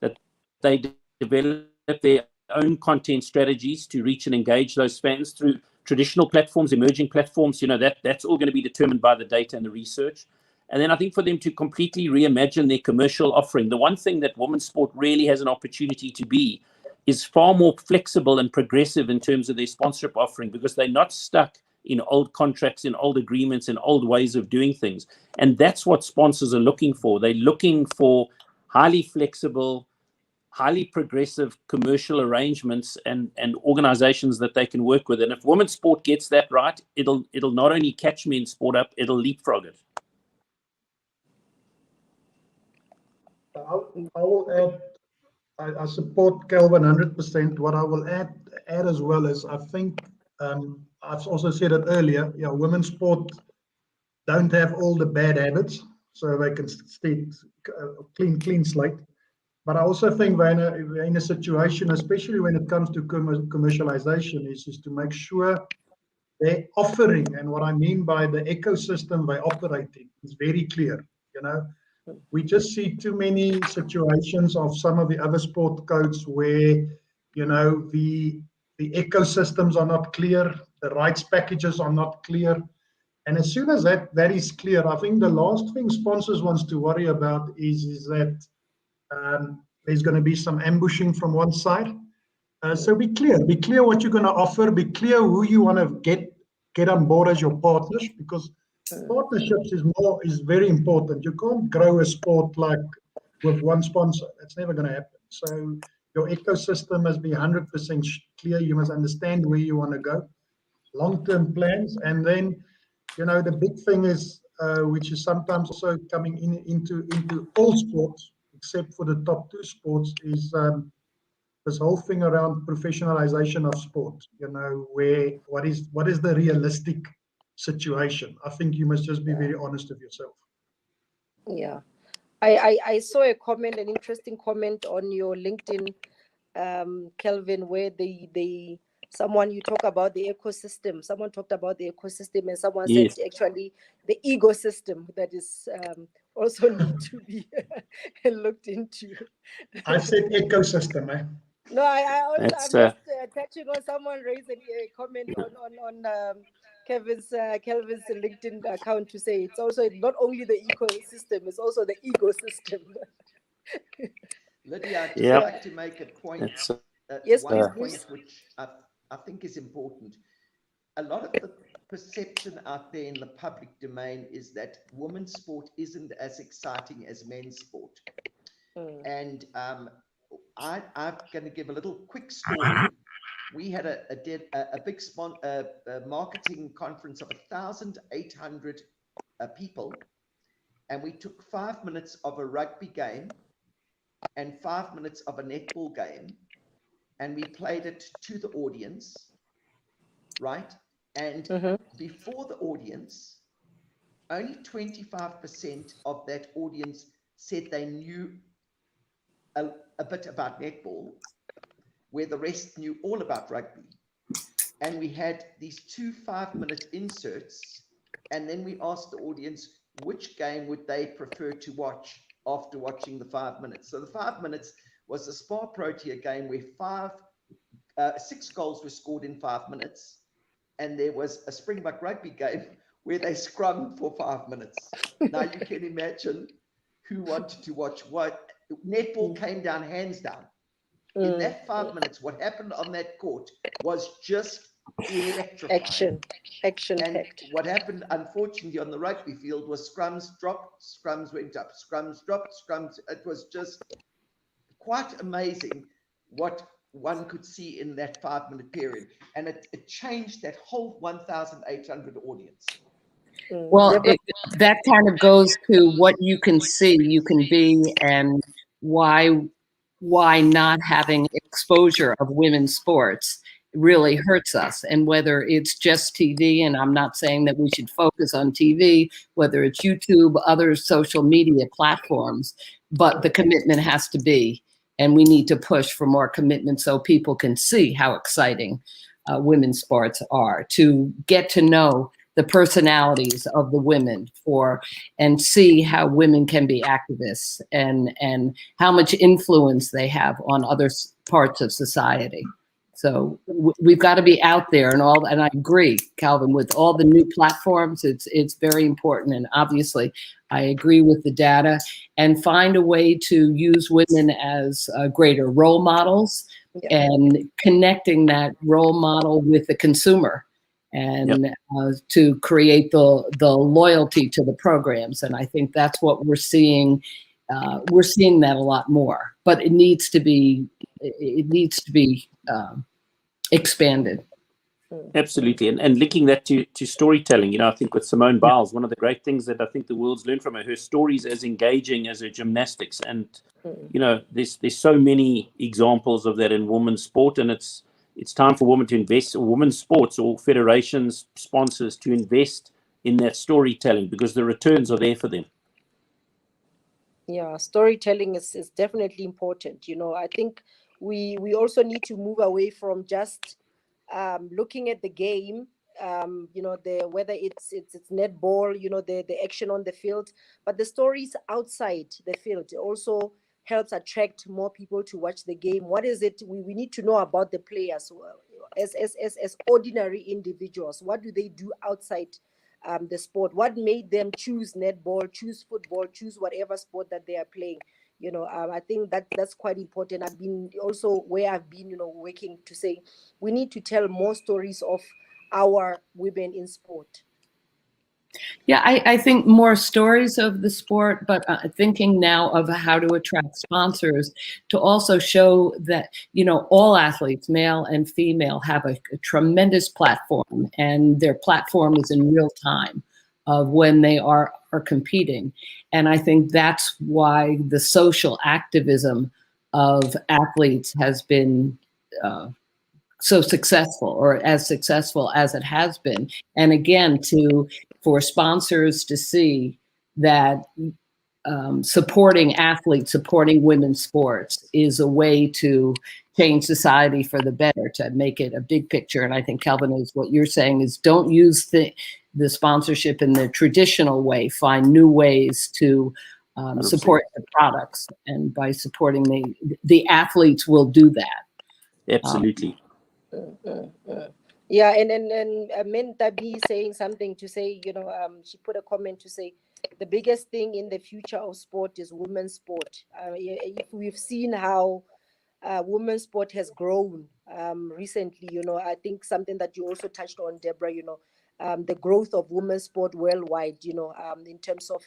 that they develop their own content strategies to reach and engage those fans through traditional platforms, emerging platforms. That's all going to be determined by the data and the research. And then I think for them to completely reimagine their commercial offering, the one thing that women's sport really has an opportunity to be is far more flexible and progressive in terms of their sponsorship offering, because they're not stuck in old contracts, in old agreements, in old ways of doing things. And that's what sponsors are looking for. They're looking for highly flexible, highly progressive commercial arrangements and organizations that they can work with. And if women's sport gets that right, it'll not only catch men's sport up, it'll leapfrog it. I will add, I support Kelvin 100%. What I will add as well is, I think, I've also said it earlier, women's sport don't have all the bad habits, so they can stay clean slate. But I also think we're in a situation, especially when it comes to commercialization, is to make sure they're offering, and what I mean by the ecosystem they operate in is very clear. We just see too many situations of some of the other sport codes where, the ecosystems are not clear, the rights packages are not clear. And as soon as that is clear, I think the last thing sponsors wants to worry about is that there's going to be some ambushing from one side. So be clear what you're going to offer, be clear who you want to get on board as your partners, because partnerships is very important. You can't grow a sport like with one sponsor. That's never going to happen. So your ecosystem must be 100% clear. You must understand where you want to go, long-term plans, and then the big thing is, which is sometimes also coming into all sports except for the top two sports, is this whole thing around professionalization of sport. Where what is the realistic situation? I think you must just be very honest with yourself. Yeah. I saw a comment, an interesting comment on your LinkedIn, Kelvin, where someone, you talk about the ecosystem. Someone talked about the ecosystem, and someone Yes. said actually the ecosystem that is also need to be looked into. I said ecosystem, eh? No, I'm That's just touching on someone raising a comment on Kelvin's LinkedIn account to say it's also not only the ecosystem, it's also the ecosystem. Lydia, I'd just Yep. like to make a point. That's Yes, one please, point Bruce. which I think is important. A lot of the perception out there in the public domain is that women's sport isn't as exciting as men's sport. And I'm going to give a little quick story. We had a big marketing conference of 1,800 people, and we took 5 minutes of a rugby game and 5 minutes of a netball game, and we played it to the audience, right? And before the audience, only 25% of that audience said they knew a bit about netball, where the rest knew all about rugby. And we had these 2 5-minute inserts, and then we asked the audience which game would they prefer to watch after watching the 5 minutes. So the 5 minutes was a Spa Protea game where 6 goals were scored in 5 minutes, and there was a Springbok rugby game where they scrummed for 5 minutes. Now you can imagine who wanted to watch what. Netball came down hands down. In that 5 minutes, what happened on that court was just electrifying. Action And packed. what happened, unfortunately, on the rugby field was scrums dropped, scrums went up, scrums dropped, scrums. It was just quite amazing what one could see in that 5-minute period. And it changed that whole 1,800 audience. Well, that kind of goes to what you can see, you can be, and why not having exposure of women's sports really hurts us. And whether it's just TV, and I'm not saying that we should focus on TV, whether it's YouTube, other social media platforms, but the commitment has to be, and we need to push for more commitment so people can see how exciting women's sports are, to get to know the personalities of the women and see how women can be activists and how much influence they have on other parts of society. So we've got to be out there and I agree, Calvin, with all the new platforms, it's very important. And obviously I agree with the data, and find a way to use women as greater role models, and connecting that role model with the consumer, and to create the loyalty to the programs. And I think that's what we're seeing. We're seeing that a lot more, but it needs to be expanded. Absolutely. And linking that to storytelling, I think with Simone Biles, one of the great things that I think the world's learned from her stories as engaging as her gymnastics. And, there's so many examples of that in women's sport, and it's time for women to invest, or women's sports or federations, sponsors to invest in that storytelling, because the returns are there for them. Yeah, storytelling is definitely important. I think we also need to move away from just looking at the game, whether it's netball, the action on the field, but the stories outside the field also helps attract more people to watch the game. What is it we need to know about the players as ordinary individuals? What do they do outside the sport? What made them choose netball, choose football, choose whatever sport that they are playing? I think that's quite important. I've been also where I've been, working to say we need to tell more stories of our women in sport. Yeah, I think more stories of the sport, but thinking now of how to attract sponsors to also show that, all athletes, male and female, have a tremendous platform, and their platform is in real time of when they are competing. And I think that's why the social activism of athletes has been so successful, or as successful as it has been. And again, for sponsors to see that supporting athletes, supporting women's sports is a way to change society for the better, to make it a big picture. And I think, Kelvin, is what you're saying is don't use the sponsorship in the traditional way, find new ways to support the products. And by supporting the athletes will do that. Absolutely. Yeah, and Mentabi saying something to say, she put a comment to say, the biggest thing in the future of sport is women's sport. If we've seen how women's sport has grown recently, I think something that you also touched on, Deborah, the growth of women's sport worldwide, in terms of,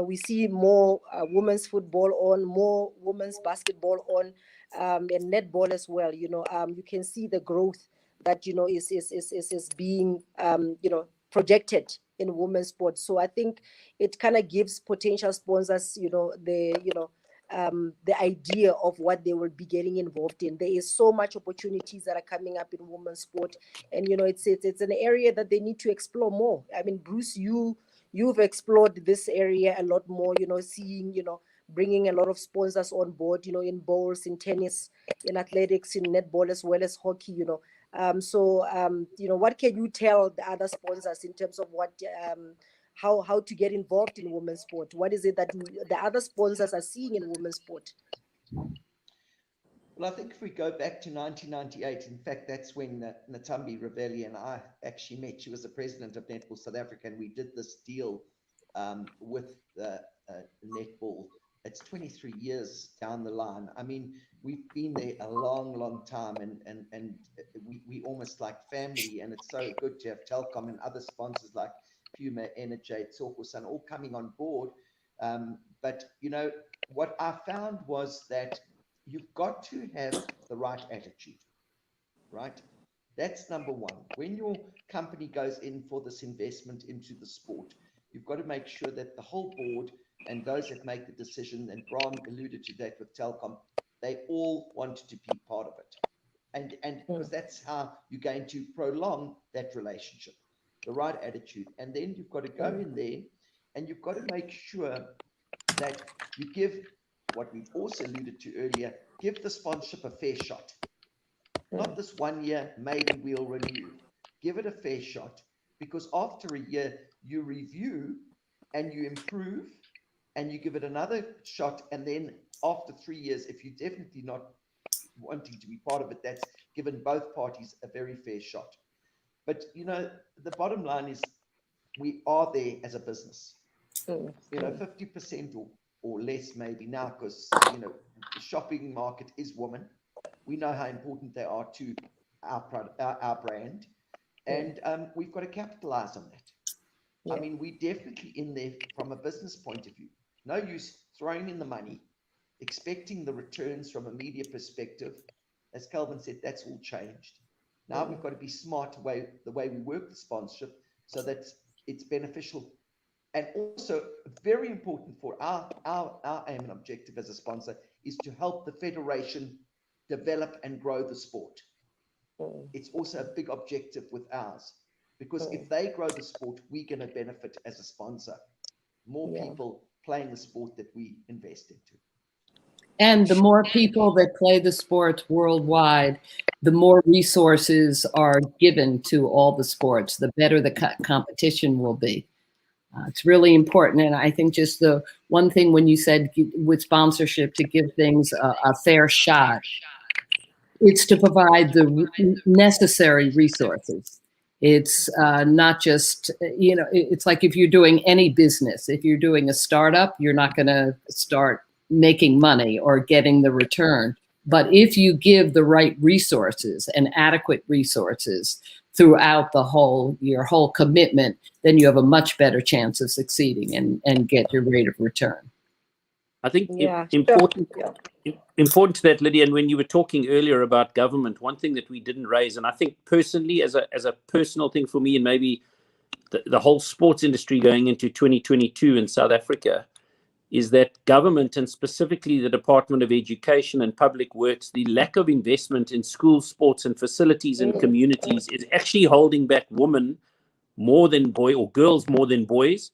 we see more women's football on, more women's basketball on, and netball as well. You can see the growth that is being projected in women's sports. So I think it kind of gives potential sponsors the idea of what they will be getting involved in. There is so much opportunities that are coming up in women's sport, and it's an area that they need to explore more. I mean, Bruce, you've explored this area a lot more, seeing bringing a lot of sponsors on board, in bowls, in tennis, in athletics, in netball, as well as hockey, what can you tell the other sponsors in terms of what, how to get involved in women's sport? What is it that the other sponsors are seeing in women's sport? Well, I think if we go back to 1998, in fact, that's when Natambi Ravelli and I actually met. She was the president of Netball South Africa, and we did this deal with Netball. It's 23 years down the line. I mean, we've been there a long, long time, and we almost like family, and it's so good to have Telkom and other sponsors like Puma, Energate, Sun all coming on board. But, what I found was that you've got to have the right attitude, right? That's number one. When your company goes in for this investment into the sport, you've got to make sure that the whole board and those that make the decision, and Bram alluded to that with Telkom, they all wanted to be part of it. And because that's how you're going to prolong that relationship, the right attitude. And then you've got to go in there and you've got to make sure that you give, what we've also alluded to earlier, give the sponsorship a fair shot. Not this 1 year, maybe we'll renew. Give it a fair shot, because after a year, you review and you improve and you give it another shot. And then after 3 years, if you're definitely not wanting to be part of it, that's given both parties a very fair shot. But, the bottom line is we are there as a business. 50% or less maybe now, because, the shopping market is women. We know how important they are to our brand. And we've got to capitalize on that. Yeah. I mean, we're definitely in there from a business point of view. No use throwing in the money, expecting the returns from a media perspective. As Kelvin said, that's all changed. Now we've got to be smart the way we work the sponsorship so that it's beneficial. And also very important for our aim and objective as a sponsor is to help the federation develop and grow the sport. It's also a big objective with ours, because if they grow the sport, we're going to benefit as a sponsor. More people playing the sport that we invest into. And the more people that play the sport worldwide, the more resources are given to all the sports, the better the competition will be. It's really important. And I think just the one thing when you said with sponsorship to give things a fair shot, it's to provide the necessary resources. It's not just, it's like if you're doing any business, if you're doing a startup, you're not going to start making money or getting the return. But if you give the right resources and adequate resources throughout your whole commitment, then you have a much better chance of succeeding and get your rate of return. I think important to that, Lydia, and when you were talking earlier about government, one thing that we didn't raise, and I think personally as a personal thing for me, and maybe the whole sports industry going into 2022 in South Africa, is that government, and specifically the Department of Education and Public Works, the lack of investment in school sports and facilities and communities is actually holding back women more than boys, or girls more than boys.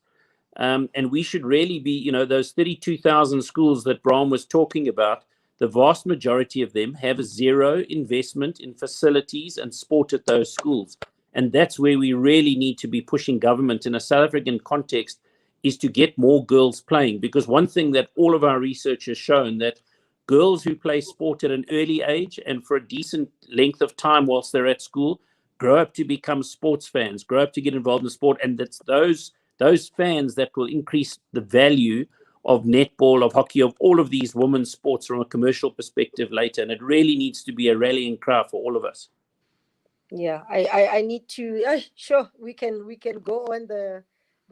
And we should really be, you know, those 32,000 schools that Bram was talking about, the vast majority of them have zero investment in facilities and sport at those schools. And that's where we really need to be pushing government in a South African context, is to get more girls playing. Because one thing that all of our research has shown, that girls who play sport at an early age and for a decent length of time whilst they're at school grow up to become sports fans, grow up to get involved in sport. And that's those fans that will increase the value of netball, of hockey, of all of these women's sports from a commercial perspective later. And it really needs to be a rallying cry for all of us. Yeah, I need to, sure, we can go on the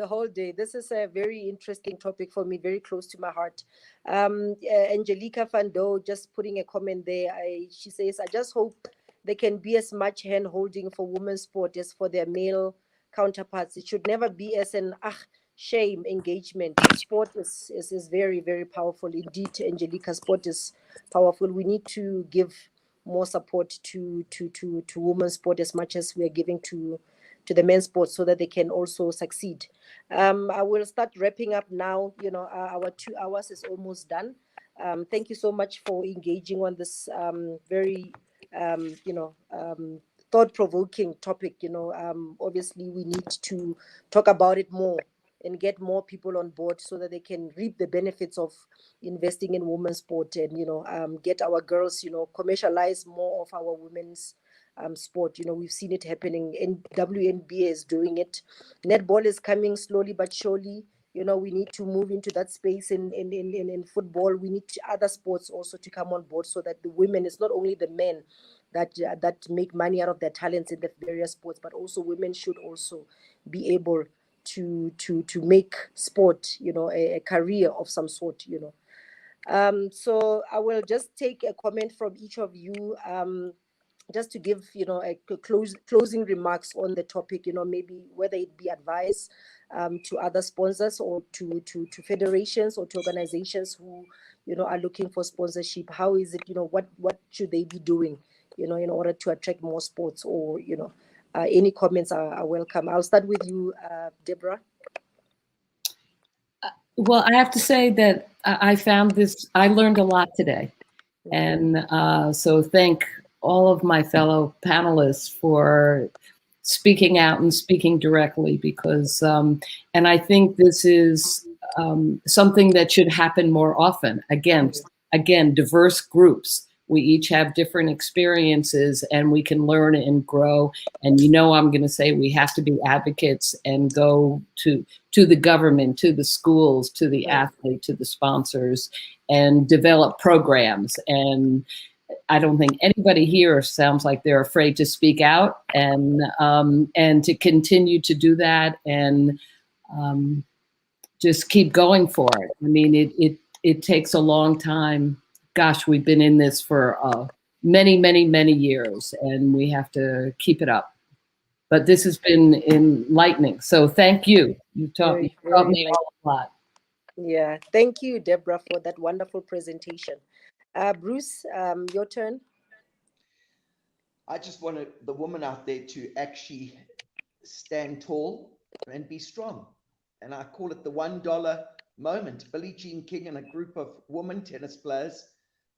whole day. This is a very interesting topic for me, very close to my heart. Angelica Van Doo just putting a comment there. She says, I just hope there can be as much hand holding for women's sport as for their male counterparts. It should never be as an shame engagement. Sport is very, very powerful indeed. Angelica, sport is powerful. We need to give more support to women's sport as much as we are giving to the men's sport, so that they can also succeed. I will start wrapping up now. You know, our 2 hours is almost done. Thank you so much for engaging on this very thought-provoking topic. You know, obviously we need to talk about it more and get more people on board so that they can reap the benefits of investing in women's sport, and, you know, get our girls, you know, commercialize more of our women's sport. You know, we've seen it happening, and WNBA is doing it. Netball is coming slowly but surely. You know, we need to move into that space in football. We need other sports also to come on board, so that the women, it's not only the men that make money out of their talents in the various sports, but also women should also be able to make sport, you know, a career of some sort, you know. So I will just take a comment from each of you, just to give, you know, a closing remarks on the topic, you know, maybe whether it be advice to other sponsors, or to federations, or to organizations who, you know, are looking for sponsorship. How is it, you know, what should they be doing, you know, in order to attract more sports, or, you know, any comments are welcome. I'll start with you, Deborah. Well, I have to say that I found this, I learned a lot today. And so thank all of my fellow panelists for speaking out and speaking directly, because, and I think this is something that should happen more often. Again, diverse groups. We each have different experiences, and we can learn and grow. And, you know, I'm going to say we have to be advocates and go to the government, to the schools, to the athlete, to the sponsors, and develop programs. And I don't think anybody here sounds like they're afraid to speak out, and to continue to do that, and just keep going for it. I mean, it takes a long time. Gosh, we've been in this for many, many, many years, and we have to keep it up. But this has been enlightening. So thank you. You taught me a lot. Yeah, thank you, Deborah, for that wonderful presentation. Bruce, your turn. I just want the woman out there to actually stand tall and be strong. And I call it the $1 moment. Billie Jean King and a group of women tennis players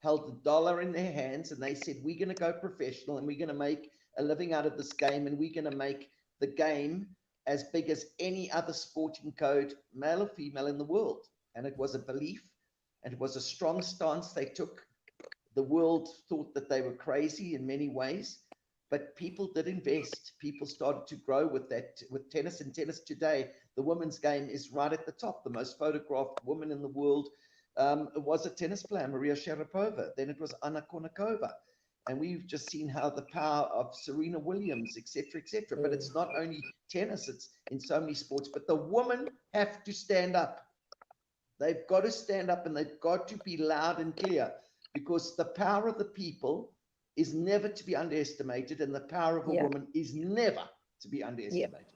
held $1 in their hands, and they said, we're going to go professional, and we're going to make a living out of this game, and we're going to make the game as big as any other sporting code, male or female, in the world. And it was a belief, and it was a strong stance they took. The world thought that they were crazy in many ways, but people did invest. People started to grow with that, with tennis. And tennis today, the women's game is right at the top. The most photographed woman in the world was a tennis player, Maria Sharapova. Then it was Anna Kournikova. And we've just seen how the power of Serena Williams, etc., etc. But it's not only tennis, it's in so many sports. But the women have to stand up. They've got to stand up, and they've got to be loud and clear, because the power of the people is never to be underestimated, and the power of a woman is never to be underestimated.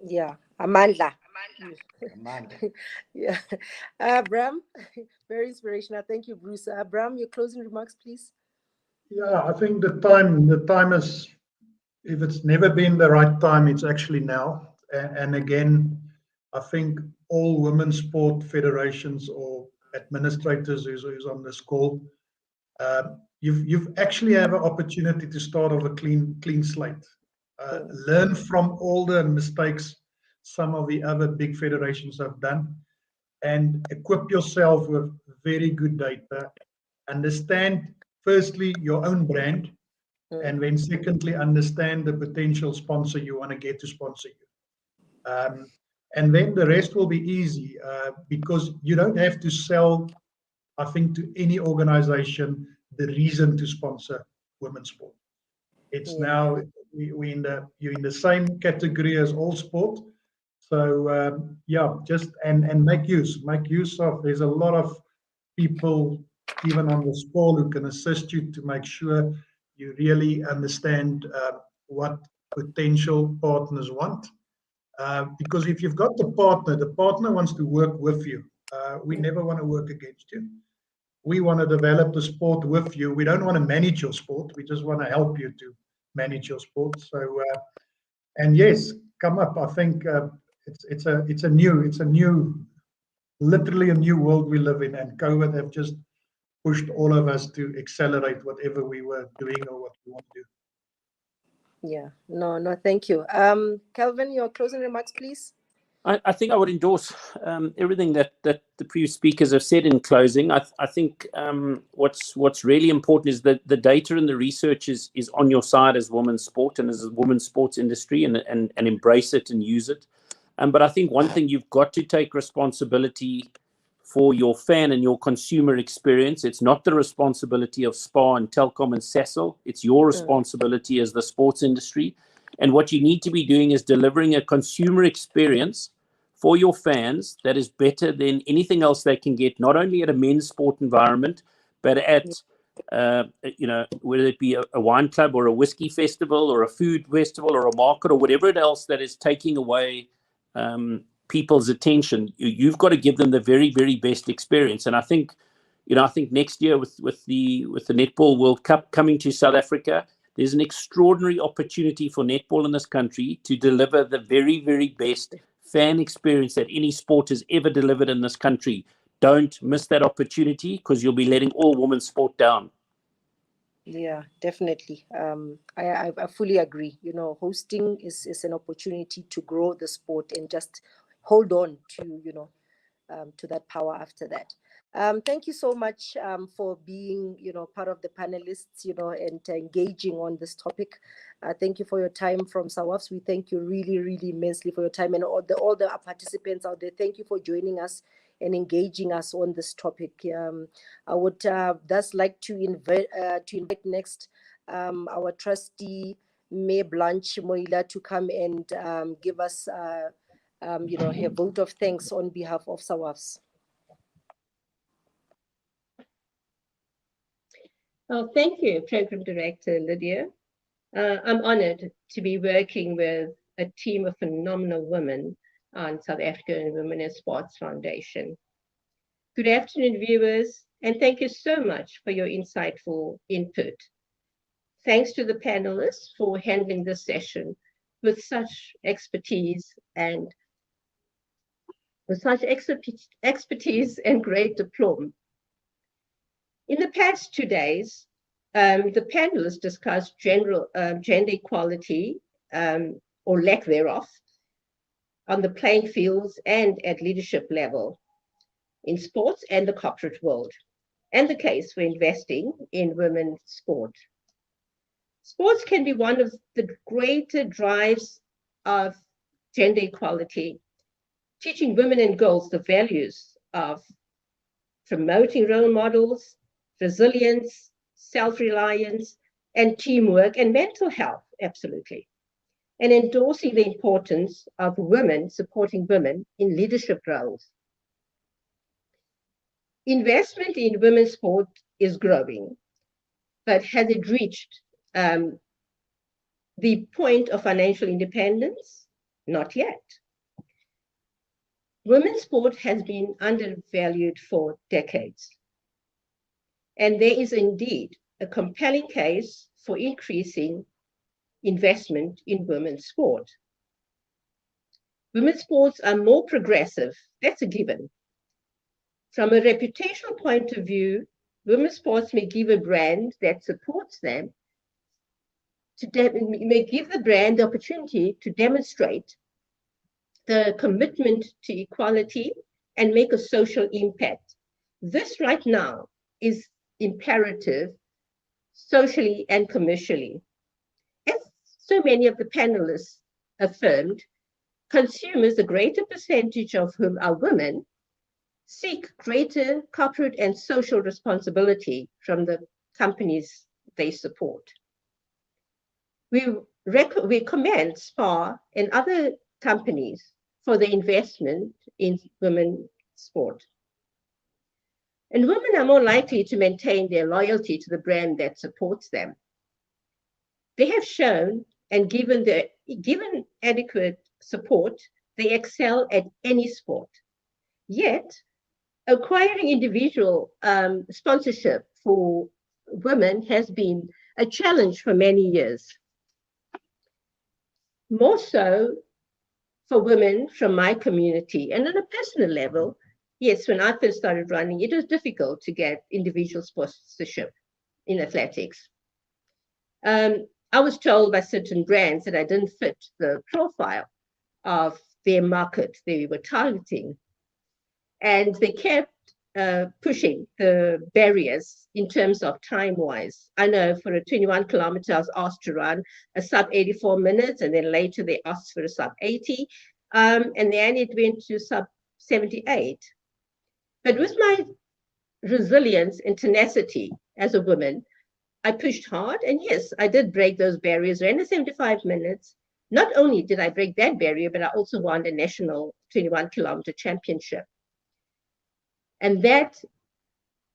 Yeah. Amandla. Amanda. Yeah. Bram, very inspirational. Thank you, Bruce. Bram, your closing remarks, please. Yeah, I think the time is, if it's never been the right time, it's actually now. And again, I think all women's sport federations or administrators who's on this call, you've actually have an opportunity to start off a clean slate. Learn from all the mistakes some of the other big federations have done, and equip yourself with very good data. Understand, firstly, your own brand, and then secondly, understand the potential sponsor you want to get to sponsor you. And then the rest will be easy, because you don't have to sell, I think, to any organization the reason to sponsor women's sport. It's now you're in the same category as all sport. So just and make use of. There's a lot of people, even on this call, who can assist you to make sure you really understand what potential partners want. Because if you've got the partner wants to work with you. We never want to work against you. We want to develop the sport with you. We don't want to manage your sport. We just want to help you to manage your sport. So, and yes, come up. I think it's a new, literally a new world we live in. And COVID have just pushed all of us to accelerate whatever we were doing or what we want to do. Yeah, no, thank you. Kelvin, your closing remarks, please. I think I would endorse everything that the previous speakers have said in closing. I think what's really important is that the data and the research is on your side as women's sport and as a women's sports industry, and embrace it and use it. But I think one thing, you've got to take responsibility for your fan and your consumer experience. It's not the responsibility of SPAR and Telkom and Cecil. It's your responsibility as the sports industry. And what you need to be doing is delivering a consumer experience for your fans that is better than anything else they can get, not only at a men's sport environment, but at, whether it be a wine club or a whiskey festival or a food festival or a market or whatever else that is taking away people's attention. You've got to give them the very, very best experience. And I think, next year with the Netball World Cup coming to South Africa, there's an extraordinary opportunity for netball in this country to deliver the very, very best fan experience that any sport has ever delivered in this country. Don't miss that opportunity, because you'll be letting all women's sport down. Yeah, definitely. I fully agree. Hosting is an opportunity to grow the sport and just hold on to, to that power after that. Thank you so much for being, part of the panelists, and engaging on this topic. Thank you for your time from SAWASF. We thank you really, really immensely for your time, and all the participants out there. Thank you for joining us and engaging us on this topic. I would thus like to invite next our trustee, May Blanche Moila, to come and give us, her vote of thanks on behalf of SAWASF. Well, thank you, Program Director Lydia. I'm honored to be working with a team of phenomenal women on South African Women in Sports Foundation. Good afternoon, viewers, and thank you so much for your insightful input. Thanks to the panelists for handling this session with such expertise and great aplomb. In the past 2 days, the panelists discussed gender equality, or lack thereof, on the playing fields and at leadership level in sports and the corporate world, and the case for investing in women's sport. Sports can be one of the greater drives of gender equality, teaching women and girls the values of promoting role models, resilience, self-reliance, and teamwork, and mental health, absolutely, and endorsing the importance of women supporting women in leadership roles. Investment in women's sport is growing, but has it reached the point of financial independence? Not yet. Women's sport has been undervalued for decades. And there is indeed a compelling case for increasing investment in women's sport. Women's sports are more progressive. That's a given. From a reputational point of view, women's sports may give a brand that supports them may give the brand the opportunity to demonstrate the commitment to equality and make a social impact. This right now is imperative socially and commercially. As so many of the panelists affirmed, consumers, a greater percentage of whom are women, seek greater corporate and social responsibility from the companies they support. We commend SPA and other companies for the investment in women's sport. And women are more likely to maintain their loyalty to the brand that supports them. They have shown and given adequate support, they excel at any sport. Yet, acquiring individual sponsorship for women has been a challenge for many years. More so for women from my community. And on a personal level, yes, when I first started running, it was difficult to get individual sponsorship in athletics. I was told by certain brands that I didn't fit the profile of their market they were targeting. And they kept pushing the barriers in terms of time-wise. I know for a 21 kilometer, I was asked to run a sub 84 minutes, and then later they asked for a sub 80, and then it went to sub 78. But with my resilience and tenacity as a woman, I pushed hard, and yes, I did break those barriers. Ran the 75 minutes. Not only did I break that barrier, but I also won the national 21 kilometer championship. And that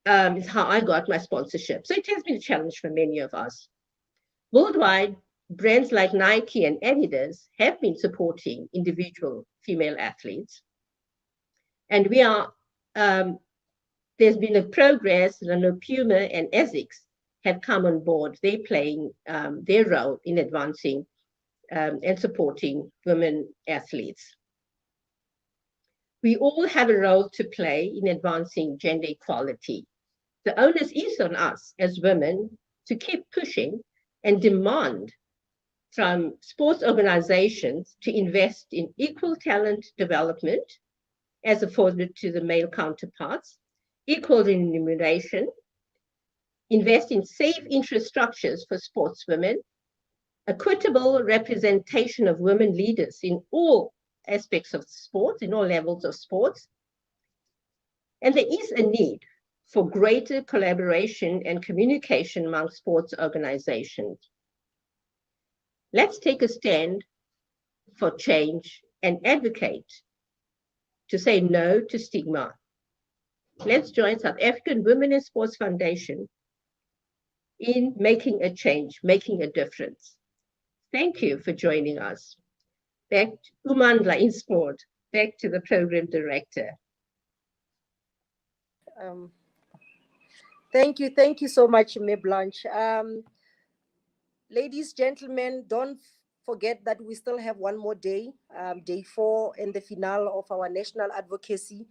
is how I got my sponsorship. So it has been a challenge for many of us. Worldwide, brands like Nike and Adidas have been supporting individual female athletes. And we are, there's been a progress, and Puma and Essex have come on board. They're playing their role in advancing and supporting women athletes. We all have a role to play in advancing gender equality. The onus is on us as women to keep pushing and demand from sports organizations to invest in equal talent development as afforded to the male counterparts, equal remuneration, invest in safe infrastructures for sportswomen, equitable representation of women leaders in all aspects of sports, in all levels of sports. And there is a need for greater collaboration and communication among sports organizations. Let's take a stand for change and advocate to say no to stigma. Let's join South African Women in Sports Foundation in making a change, making a difference. Thank you for joining us. Back to Umandla in sport, back to the program director. Thank you so much, Ms. Blanche. Ladies, gentlemen, don't forget that we still have one more day, day 4, and the finale of our National Advocacy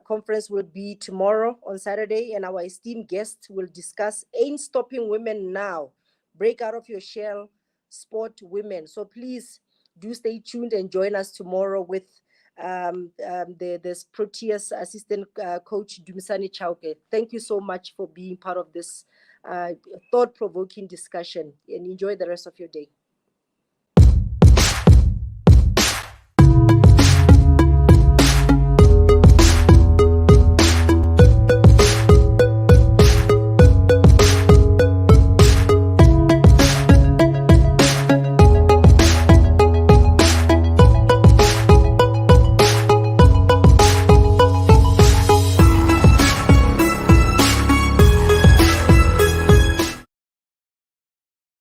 conference will be tomorrow on Saturday, and our esteemed guests will discuss Ain't Stopping Women Now, Break Out of Your Shell, Sport Women. So please do stay tuned and join us tomorrow with the Proteas assistant coach Dumisani Chauke. Thank you so much for being part of this thought-provoking discussion, and enjoy the rest of your day.